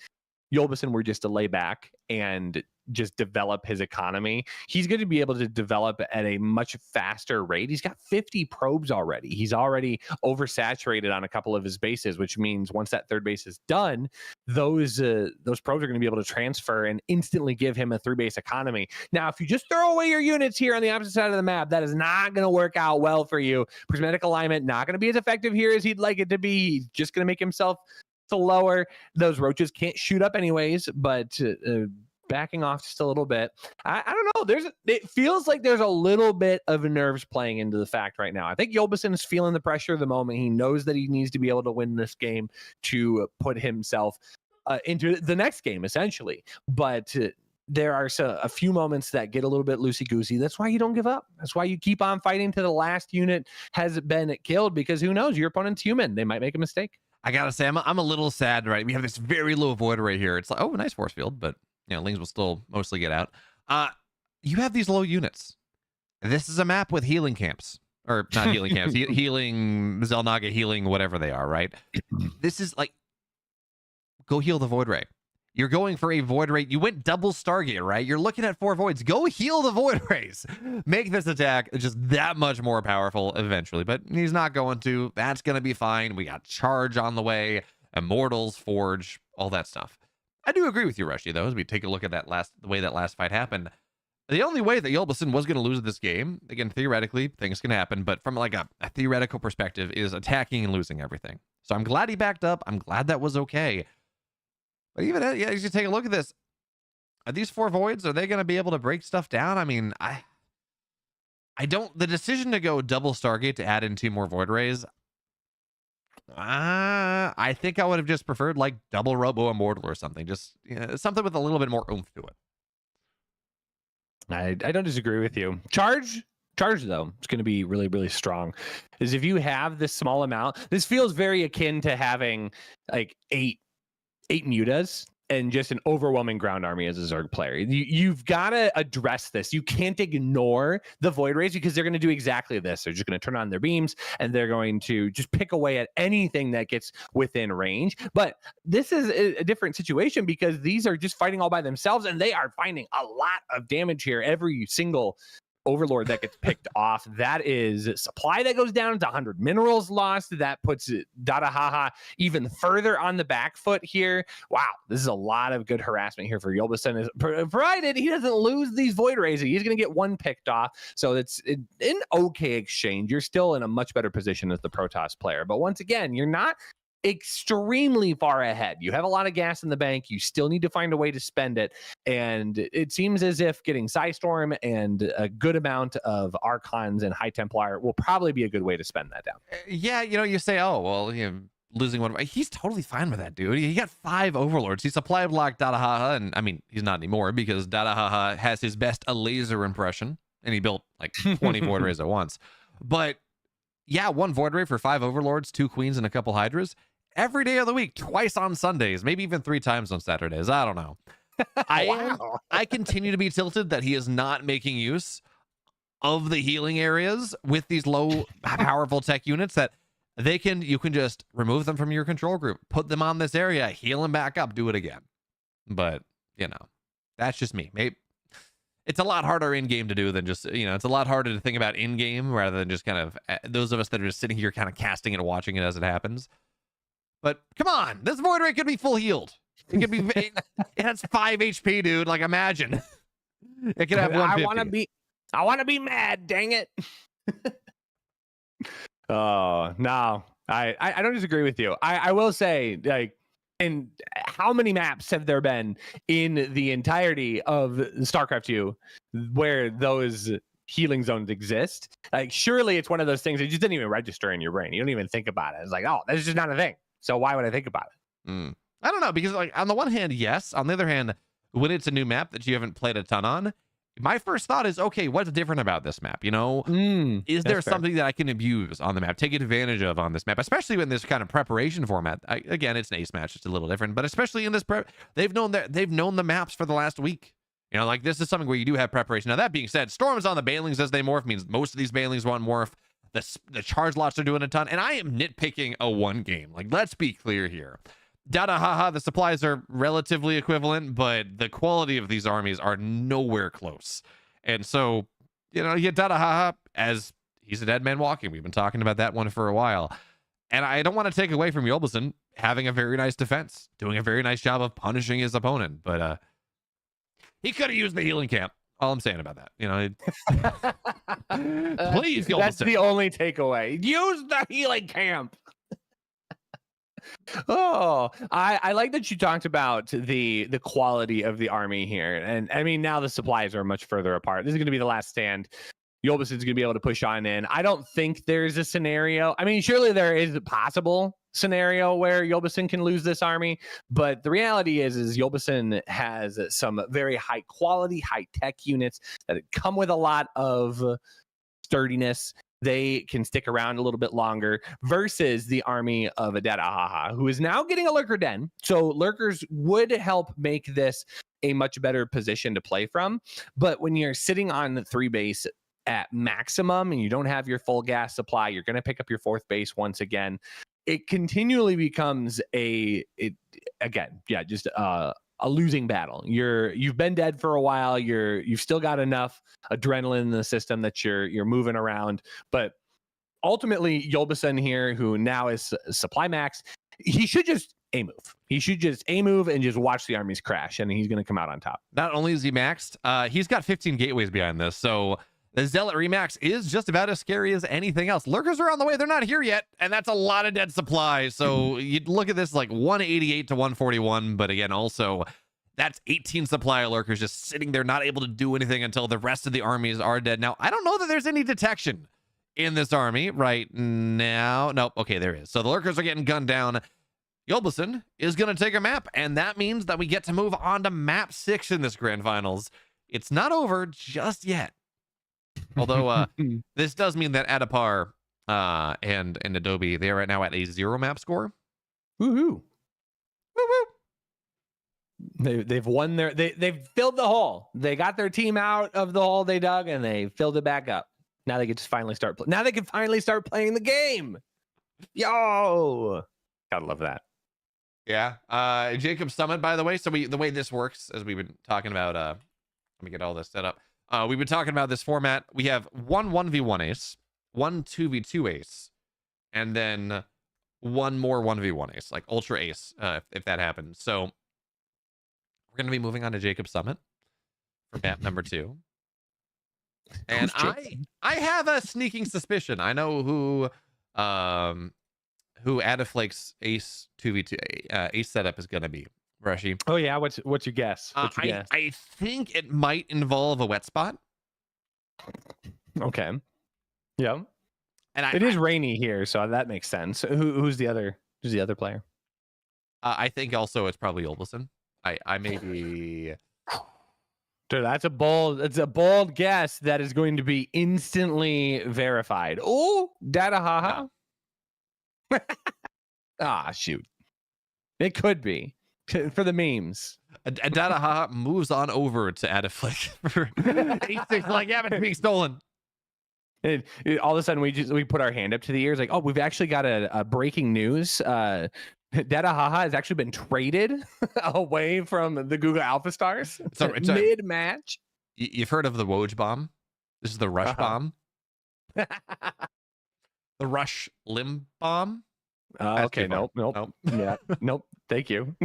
Yolbison were just to lay back and just develop his economy, he's going to be able to develop at a much faster rate. He's got 50 probes already. He's already oversaturated on a couple of his bases, which means once that third base is done, those probes are going to be able to transfer and instantly give him a 3-base economy. Now, if you just throw away your units here on the opposite side of the map, that is not going to work out well for you. Prismatic alignment not going to be as effective here as he'd like it to be. He's just going to make himself to lower. Those roaches can't shoot up anyways, but backing off just a little bit. I don't know. It feels like there's a little bit of nerves playing into the fact right now. I think Yolbison is feeling the pressure of the moment. He knows that he needs to be able to win this game to put himself into the next game, essentially. But there are a few moments that get a little bit loosey-goosey. That's why you don't give up. That's why you keep on fighting till the last unit has been killed, because who knows? Your opponent's human. They might make a mistake. I gotta say, I'm a little sad, right? We have this very low void right here. It's like, oh, nice force field, but Lings will still mostly get out. You have these low units. This is a map with healing camps, or not healing camps, healing Zelnaga, healing whatever they are, right? This is like, go heal the void ray. You're going for a void ray. You went double Stargate, right? You're looking at 4 voids. Go heal the void rays. Make this attack just that much more powerful eventually, but he's not going to. That's going to be fine. We got Charge on the way, Immortals, Forge, all that stuff. I do agree with you, Rushy, though, as we take a look at the way that last fight happened. The only way that Yolbison was going to lose this game, again, theoretically, things can happen, but from like a theoretical perspective, is attacking and losing everything. So I'm glad he backed up. I'm glad that was okay. But even, yeah, you should take a look at this. Are these 4 voids, are they going to be able to break stuff down? I mean, I don't, the decision to go double Stargate to add in 2 more void rays, I think I would have just preferred like double Robo Immortal or something. Just something with a little bit more oomph to it. I don't disagree with you. Charge though, it's going to be really, really strong. Is if you have this small amount, this feels very akin to having like 8 mutas and just an overwhelming ground army as a Zerg player. You've got to address this. You can't ignore the void rays, because they're going to do exactly this. They're just going to turn on their beams and they're going to just pick away at anything that gets within range. But this is a different situation, because these are just fighting all by themselves, and they are finding a lot of damage here. Every single Overlord that gets picked off, that is supply that goes down to 100 minerals lost. That puts Dadahaha even further on the back foot here. Wow, this is a lot of good harassment here for Yolbison, provided he doesn't lose these void rays. He's going to get 1 picked off, so it's an okay exchange. You're still in a much better position as the Protoss player, but once again, you're not extremely far ahead. You have a lot of gas in the bank. You still need to find a way to spend it, and it seems as if getting Psystorm and a good amount of Archons and High Templar will probably be a good way to spend that down. Yeah, you say, oh well, losing one, he's totally fine with that, dude. He got 5 Overlords. He supply blocked Dadahaha, and I mean, he's not anymore, because Dadahaha has his best a laser impression, and he built like 20 void rays at once. But yeah, 1 void ray for 5 Overlords, 2 Queens, and a couple Hydras every day of the week, twice on Sundays, maybe even 3 times on Saturdays. I don't know. I continue to be tilted that he is not making use of the healing areas with these low powerful tech units, that you can just remove them from your control group, put them on this area, heal them back up, do it again. But that's just me. Maybe it's a lot harder in game to do than just, it's a lot harder to think about in game rather than just kind of those of us that are just sitting here kind of casting it and watching it as it happens. But come on, this void ray could be full healed. It could be, it has 5 HP, dude. Like, imagine. It could have 150. I want to be mad, dang it. Oh, no. I don't disagree with you. I will say, like, and how many maps have there been in the entirety of StarCraft 2 where those healing zones exist? Like, surely it's one of those things that just didn't even register in your brain. You don't even think about it. It's like, oh, that's just not a thing. So why would I think about it? I don't know, because like on the one hand, yes. On the other hand, when it's a new map that you haven't played a ton on, my first thought is, okay, what's different about this map? Is there something that I can abuse on the map, take advantage of on this map, especially in this kind of preparation format? Again, it's an ace match, it's a little different, but especially in this prep, they've known the maps for the last week. Like, this is something where you do have preparation. Now, that being said, Storms on the Banelings as they morph means most of these Banelings won't morph. The charge lots are doing a ton, and I am nitpicking a 1 game. Like, let's be clear here. Dadahaha, the supplies are relatively equivalent, but the quality of these armies are nowhere close. And so, you get Dadahaha as he's a dead man walking. We've been talking about that one for a while. And I don't want to take away from Yolbison having a very nice defense, doing a very nice job of punishing his opponent. But he could have used the healing camp. All I'm saying about that, please, Yolbison. That's the only takeaway. Use the healing camp. Oh, I like that you talked about the quality of the army here. And I mean, now the supplies are much further apart. This is going to be the last stand. Yolbison's going to be able to push on in. I don't think there's a scenario. I mean, surely there is a possible scenario where Yolbison can lose this army, but the reality is Yolbison has some very high quality, high tech units that come with a lot of sturdiness. They can stick around a little bit longer versus the army of Dadahaha, who is now getting a lurker den. So lurkers would help make this a much better position to play from. But when you're sitting on the 3 base at maximum and you don't have your full gas supply, you're going to pick up your 4th base once again. It continually becomes a losing battle. You've been dead for a while. You've still got enough adrenaline in the system that you're moving around. But ultimately, Yolbison here, who now is supply max, he should just a move. He should just a move and just watch the armies crash, and he's going to come out on top. Not only is he maxed, he's got 15 gateways behind this, so the Zealot Remax is just about as scary as anything else. Lurkers are on the way. They're not here yet, and that's a lot of dead supply. So you'd look at this like 188 to 141, but again, also that's 18 supply of lurkers just sitting there, not able to do anything until the rest of the armies are dead. Now, I don't know that there's any detection in this army right now. Nope. Okay, there is. So the lurkers are getting gunned down. Yolbison is going to take a map, and that means that we get to move on to map 6 in this grand finals. It's not over just yet. Although this does mean that Addepar and Adobe, they are right now at a 0 map score. Woohoo! Woo-woo! They've won they've filled the hole. They got their team out of the hole they dug and they filled it back up. Now they can just finally start. Now they can finally start playing the game. Yo, gotta love that. Yeah. Jacob Summit, by the way. So the way this works, as we've been talking about, let me get all this set up. We've been talking about this format. We have 1v1 ace, 2v2 ace, and then one more 1v1 ace, like ultra ace, if that happens. So we're going to be moving on to Jacob Summit for map number 2. And I have a sneaking suspicion. I know who Addoflake's ace 2v2 ace setup is going to be. Rushy. Oh yeah, what's your guess? I think it might involve a wet spot. Okay. Yeah. And it is rainy here, so that makes sense. Who's the other player? I think also it's probably Yolbison. I may be. Dude, it's a bold guess that is going to be instantly verified. Oh, Dadahaha. Ah, shoot. It could be. For the memes. Dadahaha moves on over to Addoflake for A6, like, yeah, but being stolen. All of a sudden, we put our hand up to the ears, like, oh, we've actually got a breaking news. Dadahaha has actually been traded away from the Google Alphastars. It's mid-match. You've heard of the Woj bomb? This is the Rush bomb. The Rush limb bomb. Okay, nope. Yeah, nope. Thank you.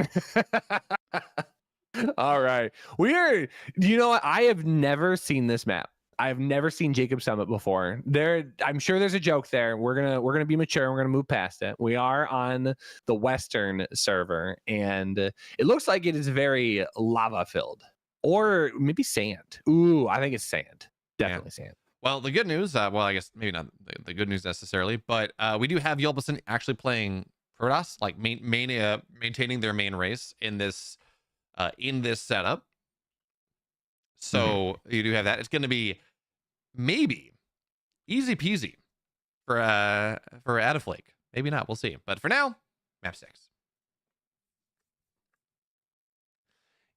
All right. Weird. You know what? I have never seen this map. I've never seen Jacob Summit before. I'm sure there's a joke there. We're gonna be mature. We're gonna move past it. We are on the Western server, and it looks like it is very lava filled, or maybe sand. Ooh, I think it's sand. Definitely sand. Well, the good news, well, I guess maybe not the good news necessarily, but we do have Yolbison actually playing Protoss, like maintaining their main race in this setup. So you do have that. It's going to be maybe easy peasy for Addoflake. Maybe not. We'll see. But for now, map 6.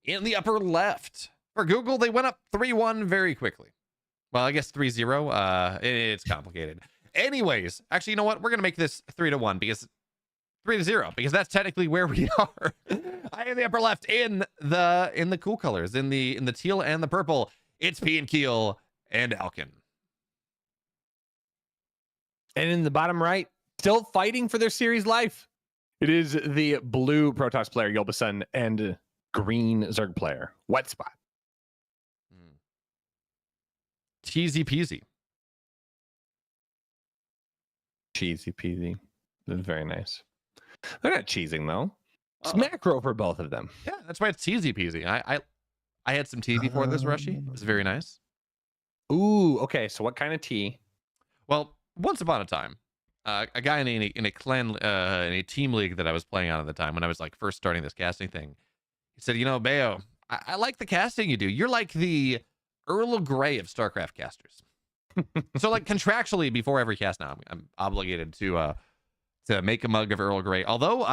In the upper left for Google, they went up 3-1 very quickly. Well, I guess 3-0. It's complicated. Anyways, actually, you know what? We're going to make this 3-1 because 3-0, because that's technically where we are. I am the upper left in the cool colors, in the teal and the purple. It's P and Keel and Alkin. And in the bottom right, still fighting for their series life, it is the blue Protoss player Yolbasun and green Zerg player Wet Spot. Cheesy peasy. Cheesy peasy. That's very nice. They're not cheesing though. It's Uh-oh. macro for both of them. Yeah, that's why it's cheesy peasy. I had some tea before this, Rushy. It was very nice. Ooh, okay. So what kind of tea? Well, once upon a time, a guy in a clan in a team league that I was playing on at the time, when I was like first starting this casting thing, he said, Bayo, I like the casting you do. You're like the Earl Grey of StarCraft casters. So like contractually before every cast now, I'm obligated to make a mug of Earl Grey. Although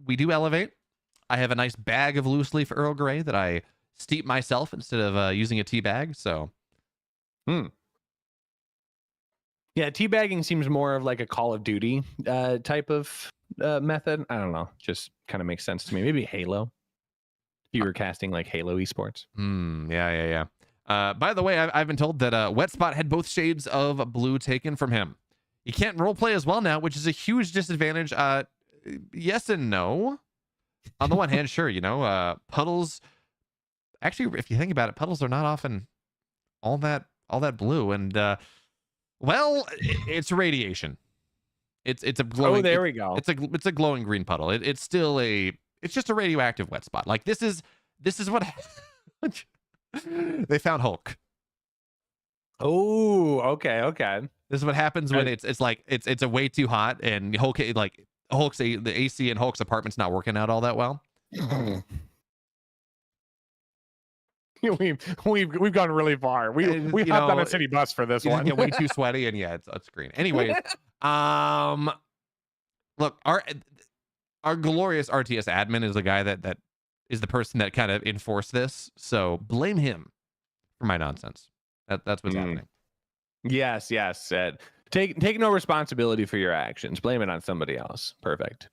we do elevate. I have a nice bag of loose leaf Earl Grey that I steep myself instead of using a tea bag. So, yeah, teabagging seems more of like a Call of Duty type of method. I don't know. Just kind of makes sense to me. Maybe Halo. If you were casting like Halo Esports. Yeah. By the way, I've been told that Wet Spot had both shades of blue taken from him. He can't roleplay as well now, which is a huge disadvantage. Yes and no. On the one hand, sure, puddles. Actually, if you think about it, puddles are not often all that blue, and well, it's radiation. It's a glowing. Oh, there we go. It's a glowing green puddle. It's still it's just a radioactive wet spot. Like this is what they found Hulk. Oh, okay. This is what happens when it's a way too hot and Hulk's the AC in Hulk's apartment's not working out all that well. We've gone really far. We hopped on a city bus for this one. Get way too sweaty and yeah, it's green. Anyways, look, our glorious RTS admin is the guy that is the person that kind of enforced this. So blame him for my nonsense. That's what's happening. Yes. Take no responsibility for your actions. Blame it on somebody else. Perfect.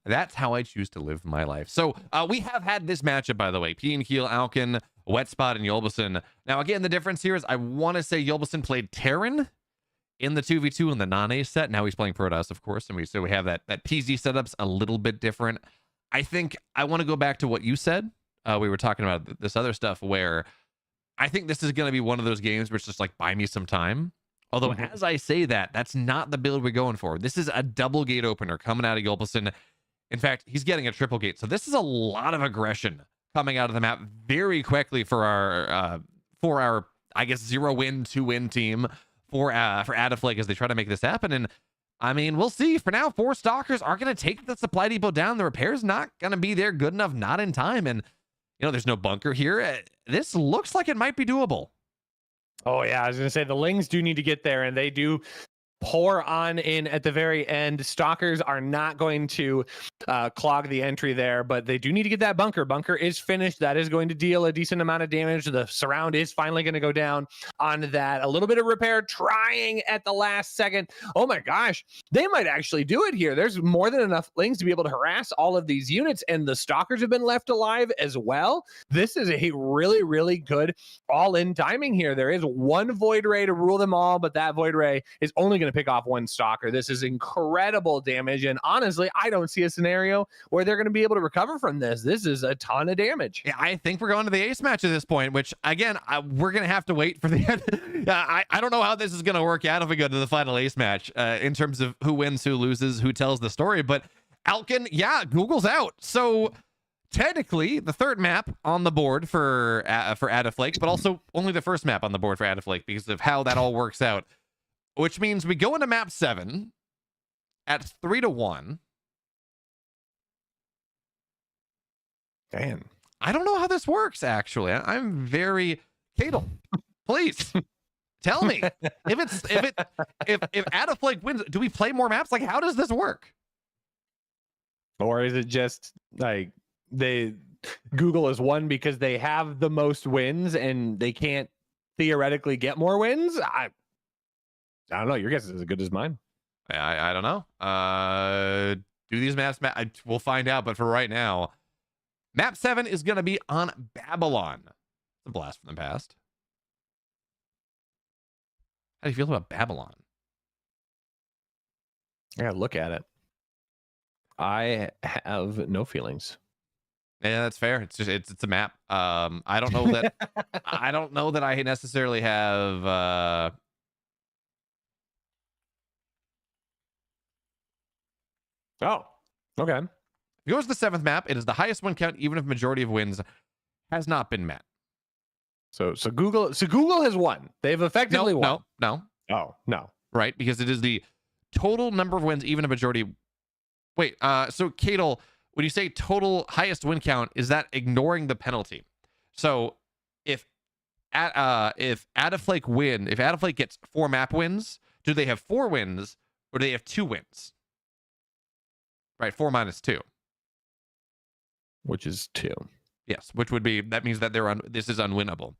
That's how I choose to live my life. So we have had this matchup, by the way. P and Keel, Alkin, Wet Spot, and Yolbasun. Now, again, the difference here is I want to say Yolbasun played Terran in the 2v2 in the non-ace set. Now he's playing Protoss, of course. And we have that PZ setup's a little bit different. I think I want to go back to what you said. We were talking about this other stuff where I think this is going to be one of those games where it's just like, buy me some time. Although, as I say that, that's not the build we're going for. This is a double gate opener coming out of Yolbasun. In fact, he's getting a triple gate. So this is a lot of aggression coming out of the map very quickly for our I guess 0-win, 2-win team for Addobeflake as they try to make this happen. And I mean, we'll see. For now, 4 Stalkers are going to take the supply depot down. The repair's not going to be there good enough, not in time. And, there's no bunker here. This looks like it might be doable. Oh, yeah. I was going to say the Lings do need to get there, and they do pour on in at the very end. Stalkers are not going to clog the entry there, but they do need to get that bunker. Bunker is finished. That is going to deal a decent amount of damage. The surround is finally going to go down on that. A little bit of repair trying at the last second. Oh my gosh, they might actually do it here. There's more than enough Lings to be able to harass all of these units, and the Stalkers have been left alive as well. This is a really, really good all-in timing here. There is one Void Ray to rule them all, but that Void Ray is only going to pick off one Stalker. This is incredible damage, and honestly, I don't see a scenario where they're going to be able to recover from this. This is a ton of damage. Yeah, I think we're going to the ace match at this point, which again, we're going to have to wait for the end. I don't know how this is going to work out if we go to the final ace match in terms of who wins, who loses, who tells the story. But Alkin, yeah, Google's out. So technically, the third map on the board for Addobeflake, but also only the first map on the board for Addobeflake because of how that all works out. Which means we go into map 7 at 3-1. Man, I don't know how this works, actually. I'm very Cadle. Please tell me if Addobeflake wins, do we play more maps? Like, how does this work? Or is it just like Google is won because they have the most wins and they can't theoretically get more wins? I don't know. Your guess is as good as mine. I don't know. Do these maps? We'll find out. But for right now, map 7 is going to be on Babylon. It's a blast from the past. How do you feel about Babylon? Yeah, look at it. I have no feelings. Yeah, that's fair. It's just it's a map. I don't know that I don't know that I necessarily have Oh, okay. it goes to the 7th map. It is the highest win count, even if majority of wins has not been met. So Google has won. They've effectively won. No. Oh, no. Right? Because it is the total number of wins, even a majority. Wait, so Cadel, when you say total highest win count, is that ignoring the penalty? So if Addoflake gets 4 map wins, do they have 4 wins or do they have 2 wins? Right, 4 minus 2. Which is 2. Yes, which would be, that means that this is unwinnable.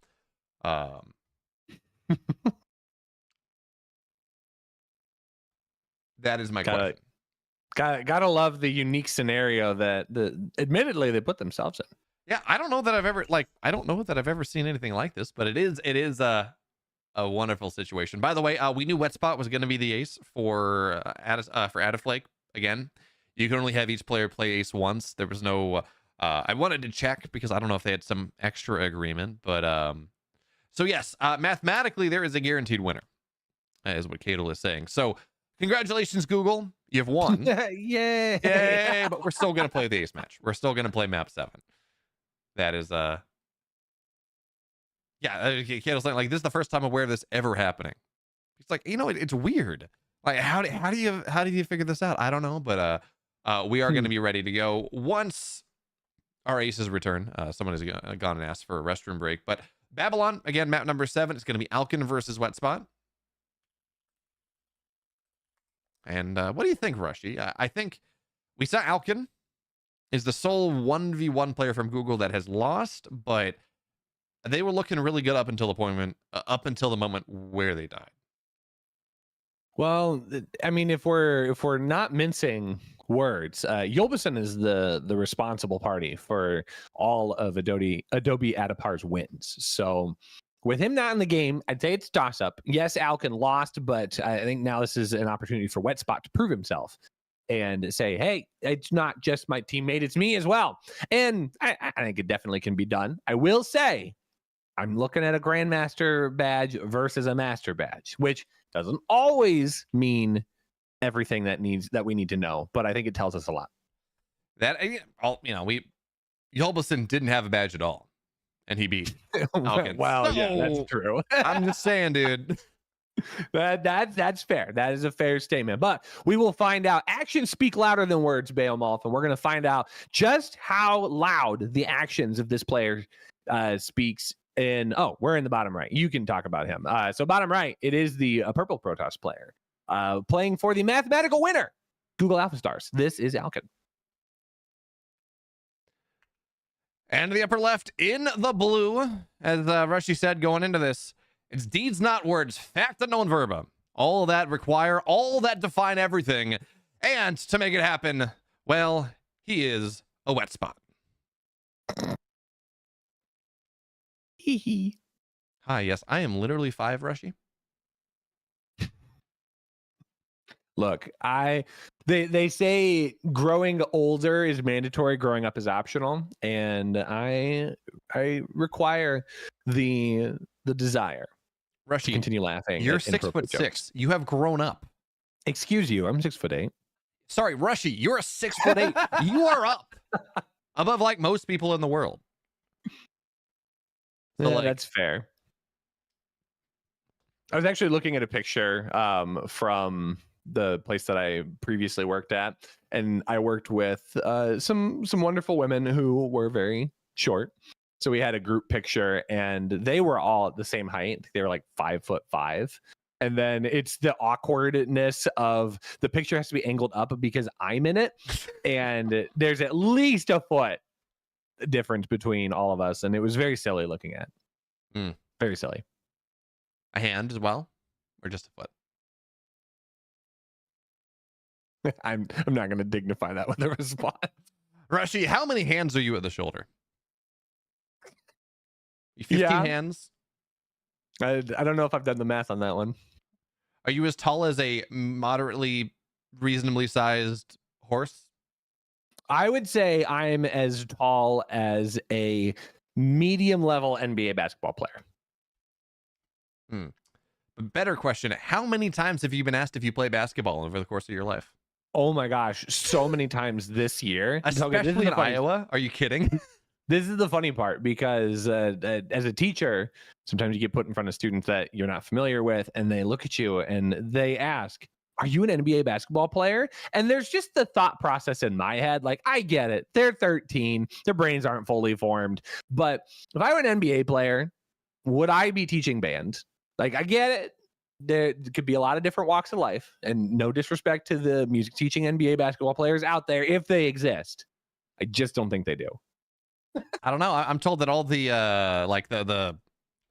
That is my question. Gotta love the unique scenario that admittedly they put themselves in. Yeah, I don't know that I've ever seen anything like this, but it is a wonderful situation. By the way, we knew Wet Spot was going to be the ace for Addoflake. Again, you can only have each player play ace once. There was no I wanted to check because I don't know if they had some extra agreement, but so yes, mathematically there is a guaranteed winner, is what Cadel is saying. So congratulations, Google. You've won. Yay. Yay. But we're still going to play the ace match. We're still going to play map 7. That is, yeah, Cadel's saying, like, this is the first time I'm aware of this ever happening. It's like, it's weird. Like, how do you figure this out? I don't know, but we are going to be ready to go once our aces return. Someone has gone and asked for a restroom break. But Babylon, again, map number 7, it's going to be Alkin versus Wet Spot. And what do you think, Rushy? I think we saw Alkin is the sole 1v1 player from Google that has lost, but they were looking really good up until the moment where they died. Well, I mean, if we're not mincing words, Yolbison is the responsible party for all of Adobe Addepar's wins. So with him not in the game, I'd say it's toss up. Yes, Alkin lost, but I think now this is an opportunity for Wet Spot to prove himself and say, hey, it's not just my teammate, it's me as well. And I think it definitely can be done. I will say, I'm looking at a Grandmaster badge versus a Master badge, which doesn't always mean everything that we need to know, but I think it tells us a lot. Yolbison didn't have a badge at all, and he beat Alkin. Wow, so, yeah, that's true. I'm just saying, dude. That's fair. That is a fair statement. But we will find out. Actions speak louder than words, Beowulf, and we're going to find out just how loud the actions of this player speaks. We're in the bottom right. You can talk about him. So bottom right, it is the purple Protoss player playing for the mathematical winner, Google Alphastars. This is Alkin. And the upper left in the blue, as Rushy said going into this, it's deeds, not words, fact and known verba. All that require, all that define everything. And to make it happen, well, he is a Wet Spot. Hi, yes, I am literally 5, Rushy. Look, they say growing older is mandatory, growing up is optional, and I require the desire. Rushy, continue laughing. You're 6'6". You have grown up. Excuse you, I'm 6'8". Sorry, Rushy, you're a 6'8". You are up above like most people in the world. So, yeah, that's fair. I was actually looking at a picture from the place that I previously worked at, and I worked with some wonderful women who were very short. So we had a group picture, and they were all at the same height. They were like 5'5". And then it's the awkwardness of the picture has to be angled up because I'm in it, and there's at least a foot difference between all of us, and it was very silly looking at. Very silly. A hand as well, or just a foot? I'm not going to dignify that with a response. Rushy, how many hands are you at the shoulder? 50 Yeah. hands? I don't know if I've done the math on that one. Are you as tall as a moderately, reasonably sized horse? I would say I'm as tall as a medium level NBA basketball player. Better question. How many times have you been asked if you play basketball over the course of your life? Oh my gosh, so many times this year. Especially in Iowa? Are you kidding? This is the funny part because as a teacher, sometimes you get put in front of students that you're not familiar with, and they look at you and they ask, "Are you an NBA basketball player?" And there's just the thought process in my head, like, I get it. They're 13. Their brains aren't fully formed. But if I were an NBA player, would I be teaching band? Like, I get it. There could be a lot of different walks of life, and no disrespect to the music teaching NBA basketball players out there if they exist. I just don't think they do. I don't know. I'm told that all the like the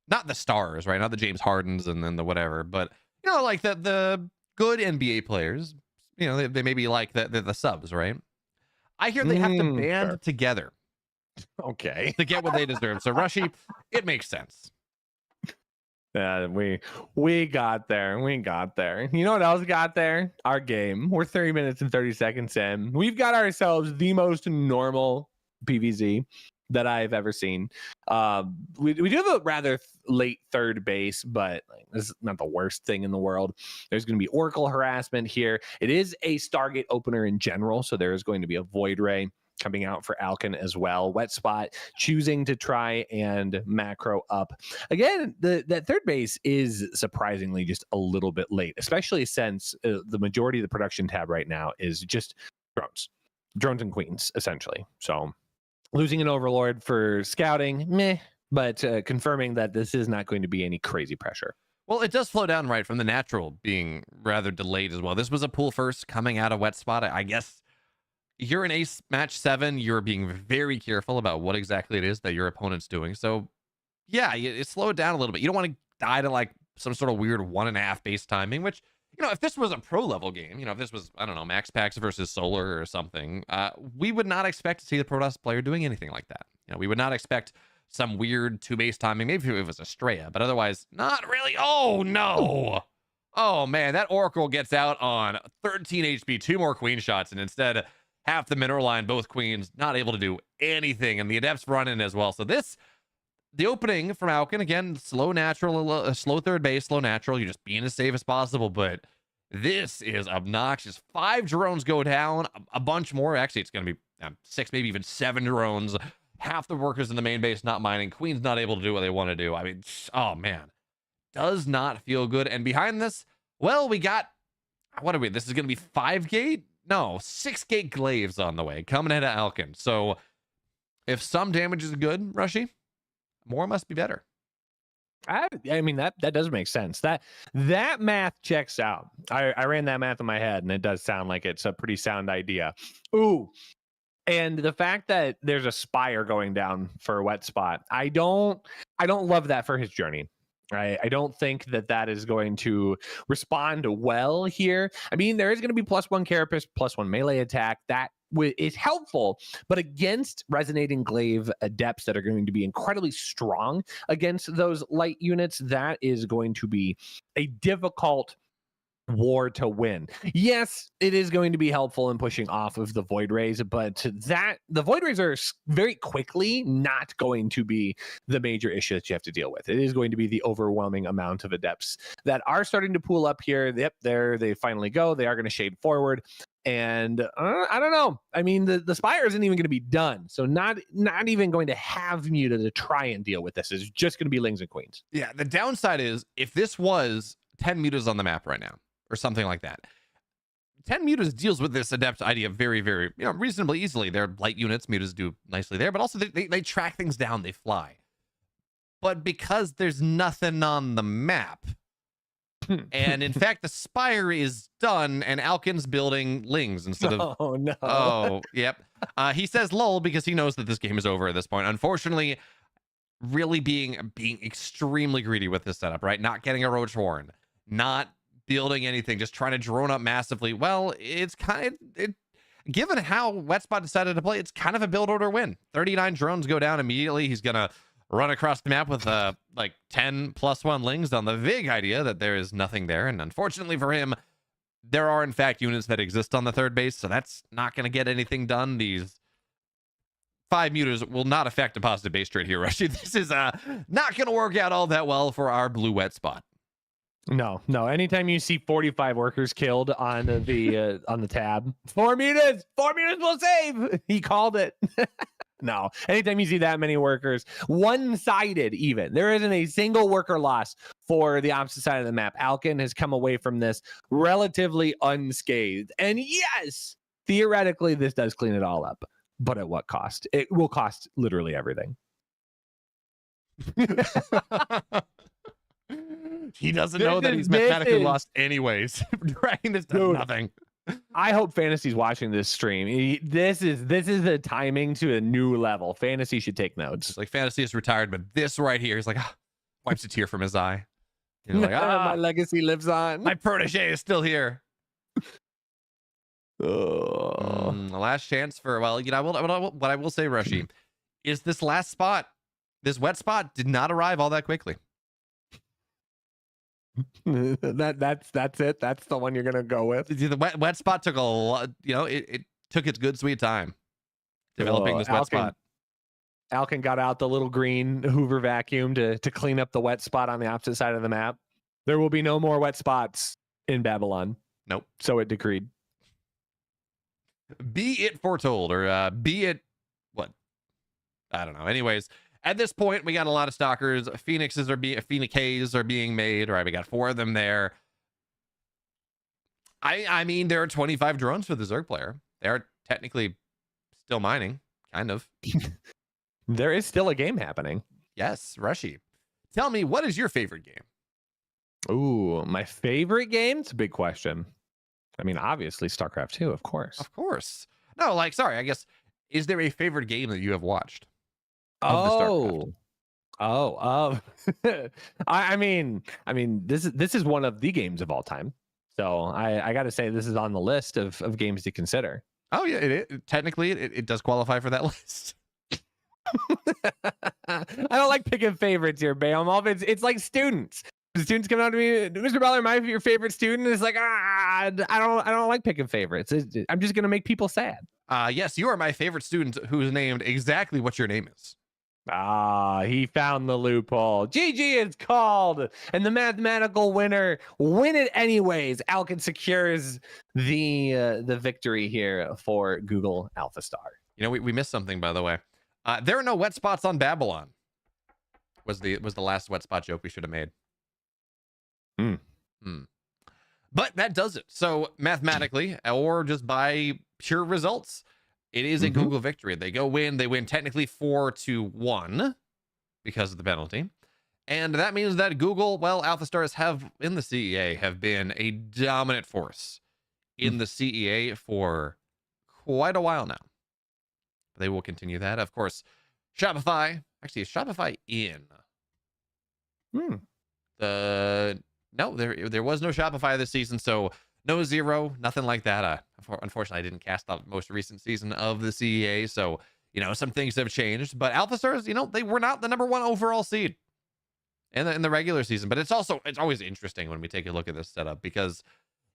not the stars, right? Not the James Hardens and then the whatever, but you know, like the good NBA players, you know, they may be like the subs, right? I hear they have to band together, okay, to get what they deserve. So Rushy, it makes sense. We got there. We got there. You know what else got there? Our game. We're 30 minutes and 30 seconds in. We've got ourselves the most normal PVZ that I've ever seen. We do have a rather late third base, but this is not the worst thing in the world. There's going to be Oracle harassment here. It is a Stargate opener in general, so there is going to be a Void Ray coming out for Alkin as well. Wet Spot choosing to try and macro up. Again, that third base is surprisingly just a little bit late, especially since the majority of the production tab right now is just drones and queens, essentially. So losing an Overlord for scouting, meh, but confirming that this is not going to be any crazy pressure. Well, it does slow down, right, from the natural being rather delayed as well. This was a pool first coming out of Wet Spot. I guess you're in Ace Match 7. You're being very careful about what exactly it is that your opponent's doing. So, yeah, it slowed down a little bit. You don't want to die to, like, some sort of weird 1.5 base timing, which, you know, if this was a pro-level game, you know, if this was, I don't know, Max Pax versus Solar or something, we would not expect to see the Protoss player doing anything like that. You know, we would not expect some weird 2-base timing. Maybe if it was Estrella, but otherwise, not really. Oh, no. Oh, man, that Oracle gets out on 13 HP, 2 more queen shots, and instead half the mineral line, both queens, not able to do anything, and the Adepts run in as well. So the opening from Alkin, again, slow natural, slow third base, slow natural. You're just being as safe as possible, but this is obnoxious. 5 drones go down, a bunch more. Actually, it's going to be 6, maybe even 7 drones. Half the workers in the main base not mining. Queen's not able to do what they want to do. I mean, oh, man. Does not feel good. And behind this, well, we got, what are we? This is going to be 5 gate? No, 6 gate glaives on the way, coming ahead of Alkin. So if some damage is good, Rushy, more must be better. I mean, that does make sense. That math checks out. I ran that math in my head, and it does sound like it's a pretty sound idea. Ooh, and the fact that there's a Spire going down for a Wet Spot, I don't love that for his journey. I don't think that is going to respond well here. I mean, there is going to be +1 carapace, +1 melee attack. That is helpful, but against resonating glaive adepts that are going to be incredibly strong against those light units, that is going to be a difficult war to win. Yes, it is going to be helpful in pushing off of the Void Rays, but the Void Rays are very quickly not going to be the major issue that you have to deal with. It is going to be the overwhelming amount of adepts that are starting to pool up here. Yep, there they finally go. They are going to shade forward. And I don't know. I mean, the Spire isn't even going to be done. So not even going to have Muta to try and deal with this. It's just going to be Lings and Queens. Yeah, the downside is if this was 10 Mutas on the map right now, or something like that, 10 Mutas deals with this Adept idea very, very, reasonably easily. They're light units. Mutas do nicely there, but also they track things down. They fly. But because there's nothing on the map, and in fact, the Spire is done, and Alkin's building Lings instead of... Oh, no. Oh, yep. He says lull because he knows that this game is over at this point. Unfortunately, really being extremely greedy with this setup, right? Not getting a Roach Warren, not building anything, just trying to drone up massively, well, it's kind of given how Wetspot decided to play, it's kind of a build order win. 39 drones go down immediately. He's gonna run across the map with like 10 +1 lings on the vague idea that there is nothing there, and unfortunately for him, there are in fact units that exist on the third base, so that's not going to get anything done. These 5 mutas will not affect a positive base trade here, Rushy. This is not going to work out all that well for our blue Wetspot. No. Anytime you see 45 workers killed on the tab, 4 mutas will save. He called it. No, anytime you see that many workers, one-sided even, there isn't a single worker loss for the opposite side of the map. Alkin has come away from this relatively unscathed. And yes, theoretically, this does clean it all up. But at what cost? It will cost literally everything. He doesn't know that he's mathematically lost anyways. Dragging this does nothing. I hope Fantasy's watching this stream. This is the timing to a new level. Fantasy should take notes. It's like Fantasy is retired, but this right here is like wipes a tear from his eye. You're like, my legacy lives on. My protege is still here. Oh. The last chance for what I will say, Rushy, is this last spot, this wet spot, did not arrive all that quickly. That's it. That's the one you're gonna go with. The wet spot took a lot. It took its good sweet time developing this wet spot. Alkin got out the little green Hoover vacuum to clean up the wet spot on the opposite side of the map. There will be no more wet spots in Babylon. Nope. So it decreed. Be it foretold, or be it what? I don't know. Anyways. At this point, we got a lot of stalkers. Phoenixes are being made. Right, we got 4 of them there. I mean, there are 25 drones for the Zerg player. They are technically still mining, kind of. There is still a game happening. Yes, Rushy. Tell me, what is your favorite game? Ooh, my favorite game? It's a big question. I mean, obviously, StarCraft 2, of course. Of course. No, sorry, I guess, is there a favorite game that you have watched? I mean, this is one of the games of all time. So I got to say, this is on the list of games to consider. Oh yeah, technically it does qualify for that list. I don't like picking favorites here, Baum. It's like students. The students come out to me, Mr. Butler, am I your favorite student? It's like, I don't like picking favorites. I'm just gonna make people sad. Yes, you are my favorite student who's named exactly what your name is. He found the loophole. GG is called, and the mathematical winner win it anyways. Alkin secures the victory here for Google Alphastar. We missed something, by the way. There are no wet spots on Babylon. Was the last wet spot joke we should have made. But that does it. So mathematically, or just by pure results, it is a Google victory. They win technically 4-1 because of the penalty. And that means that Google, Alphastars in the CEA have been a dominant force in the CEA for quite a while now. They will continue that. Of course, Shopify. Actually, is Shopify in? No, there was no Shopify this season, so no 0, nothing like that. Unfortunately, I didn't cast the most recent season of the CEA, so some things have changed. But Alphastars, they were not the #1 overall seed in the regular season. But it's always interesting when we take a look at this setup, because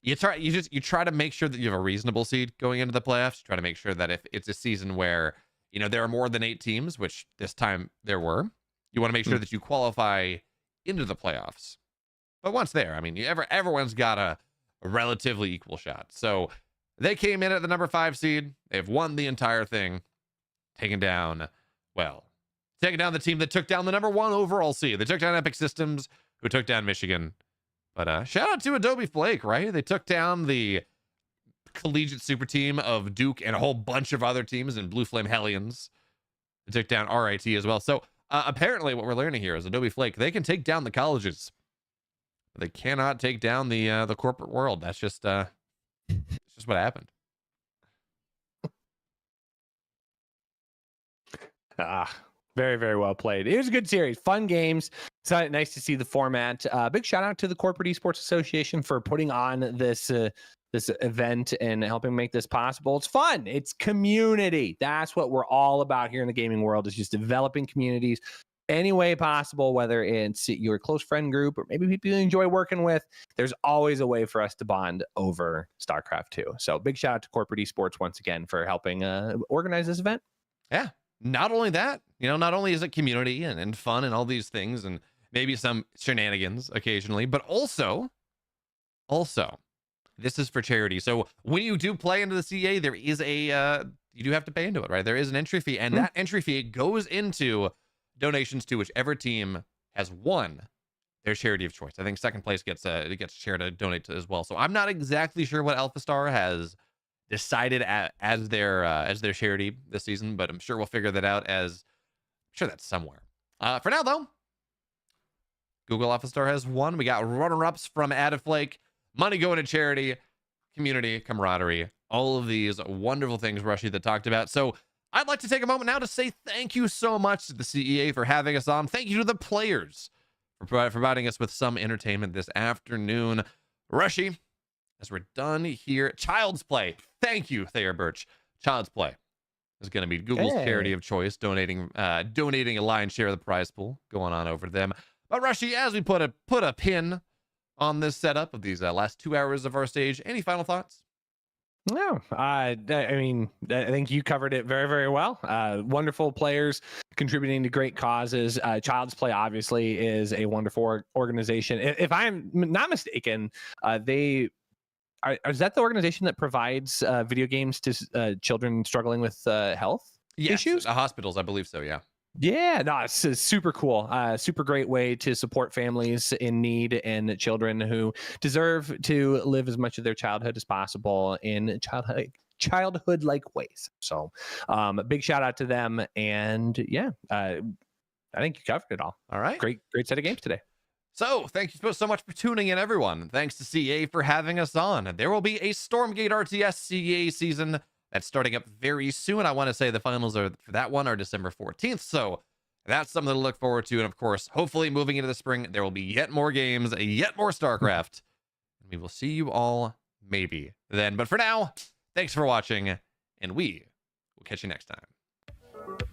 you try to make sure that you have a reasonable seed going into the playoffs. You try to make sure that if it's a season where there are more than 8 teams, which this time there were, you want to make sure that you qualify into the playoffs. But once there, I mean, everyone's got a relatively equal shot. So they came in at the #5 seed. They've won the entire thing, taking down the team that took down the #1 overall seed. They took down Epic Systems, who took down Michigan. But shout out to Adobe Flake, right? They took down the collegiate super team of Duke and a whole bunch of other teams in Blue Flame Hellions. They took down RIT as well. So apparently what we're learning here is Adobe Flake, they can take down the colleges. They cannot take down the corporate world. That's just it's just what happened. Very, very well played. It was a good series, fun games. It's nice to see the format. Big shout out to the Corporate Esports Association for putting on this this event and helping make this possible. It's fun. It's community. That's what we're all about here in the gaming world, is just developing communities any way possible, whether it's your close friend group or maybe people you enjoy working with. There's always a way for us to bond over StarCraft 2. So big shout out to Corporate Esports once again for helping organize this event. Yeah. Not only that, not only is it community and fun and all these things and maybe some shenanigans occasionally, but also, this is for charity. So when you do play into the CEA, there is you do have to pay into it, right? There is an entry fee, and that entry fee goes into donations to whichever team has won their charity of choice. I think second place gets shared to donate to as well. So I'm not exactly sure what Alphastar has decided as their charity this season, but I'm sure we'll figure that out I'm sure that's somewhere. For now though, Google Alphastar has won. We got runner-ups from Addobeflake, money going to charity, community, camaraderie, all of these wonderful things Rushy that talked about. So I'd like to take a moment now to say thank you so much to the CEA for having us on. Thank you to the players for providing us with some entertainment this afternoon. Rushy, as we're done here, Child's Play. Thank you, Thayer Birch. Child's Play is going to be Google's charity of choice, donating a lion's share of the prize pool going on over to them. But Rushy, as we put a pin on this setup of these last 2 hours of our stage, any final thoughts? No, I mean, I think you covered it very, very well. Wonderful players contributing to great causes. Child's Play obviously is a wonderful organization. If I'm not mistaken, is that the organization that provides video games to children struggling with health issues? Hospitals, I believe so. Yeah. Yeah, no, it's super cool. Super great way to support families in need and children who deserve to live as much of their childhood as possible in childhood-like ways. So a big shout out to them. And yeah, I think you covered it all. All right. Great set of games today. So thank you so much for tuning in, everyone. Thanks to CEA for having us on. There will be a Stormgate RTS CEA season that's starting up very soon. I want to say the finals for that one are December 14th. So that's something to look forward to. And of course, hopefully moving into the spring, there will be yet more games, yet more StarCraft. And we will see you all maybe then. But for now, thanks for watching, and we will catch you next time.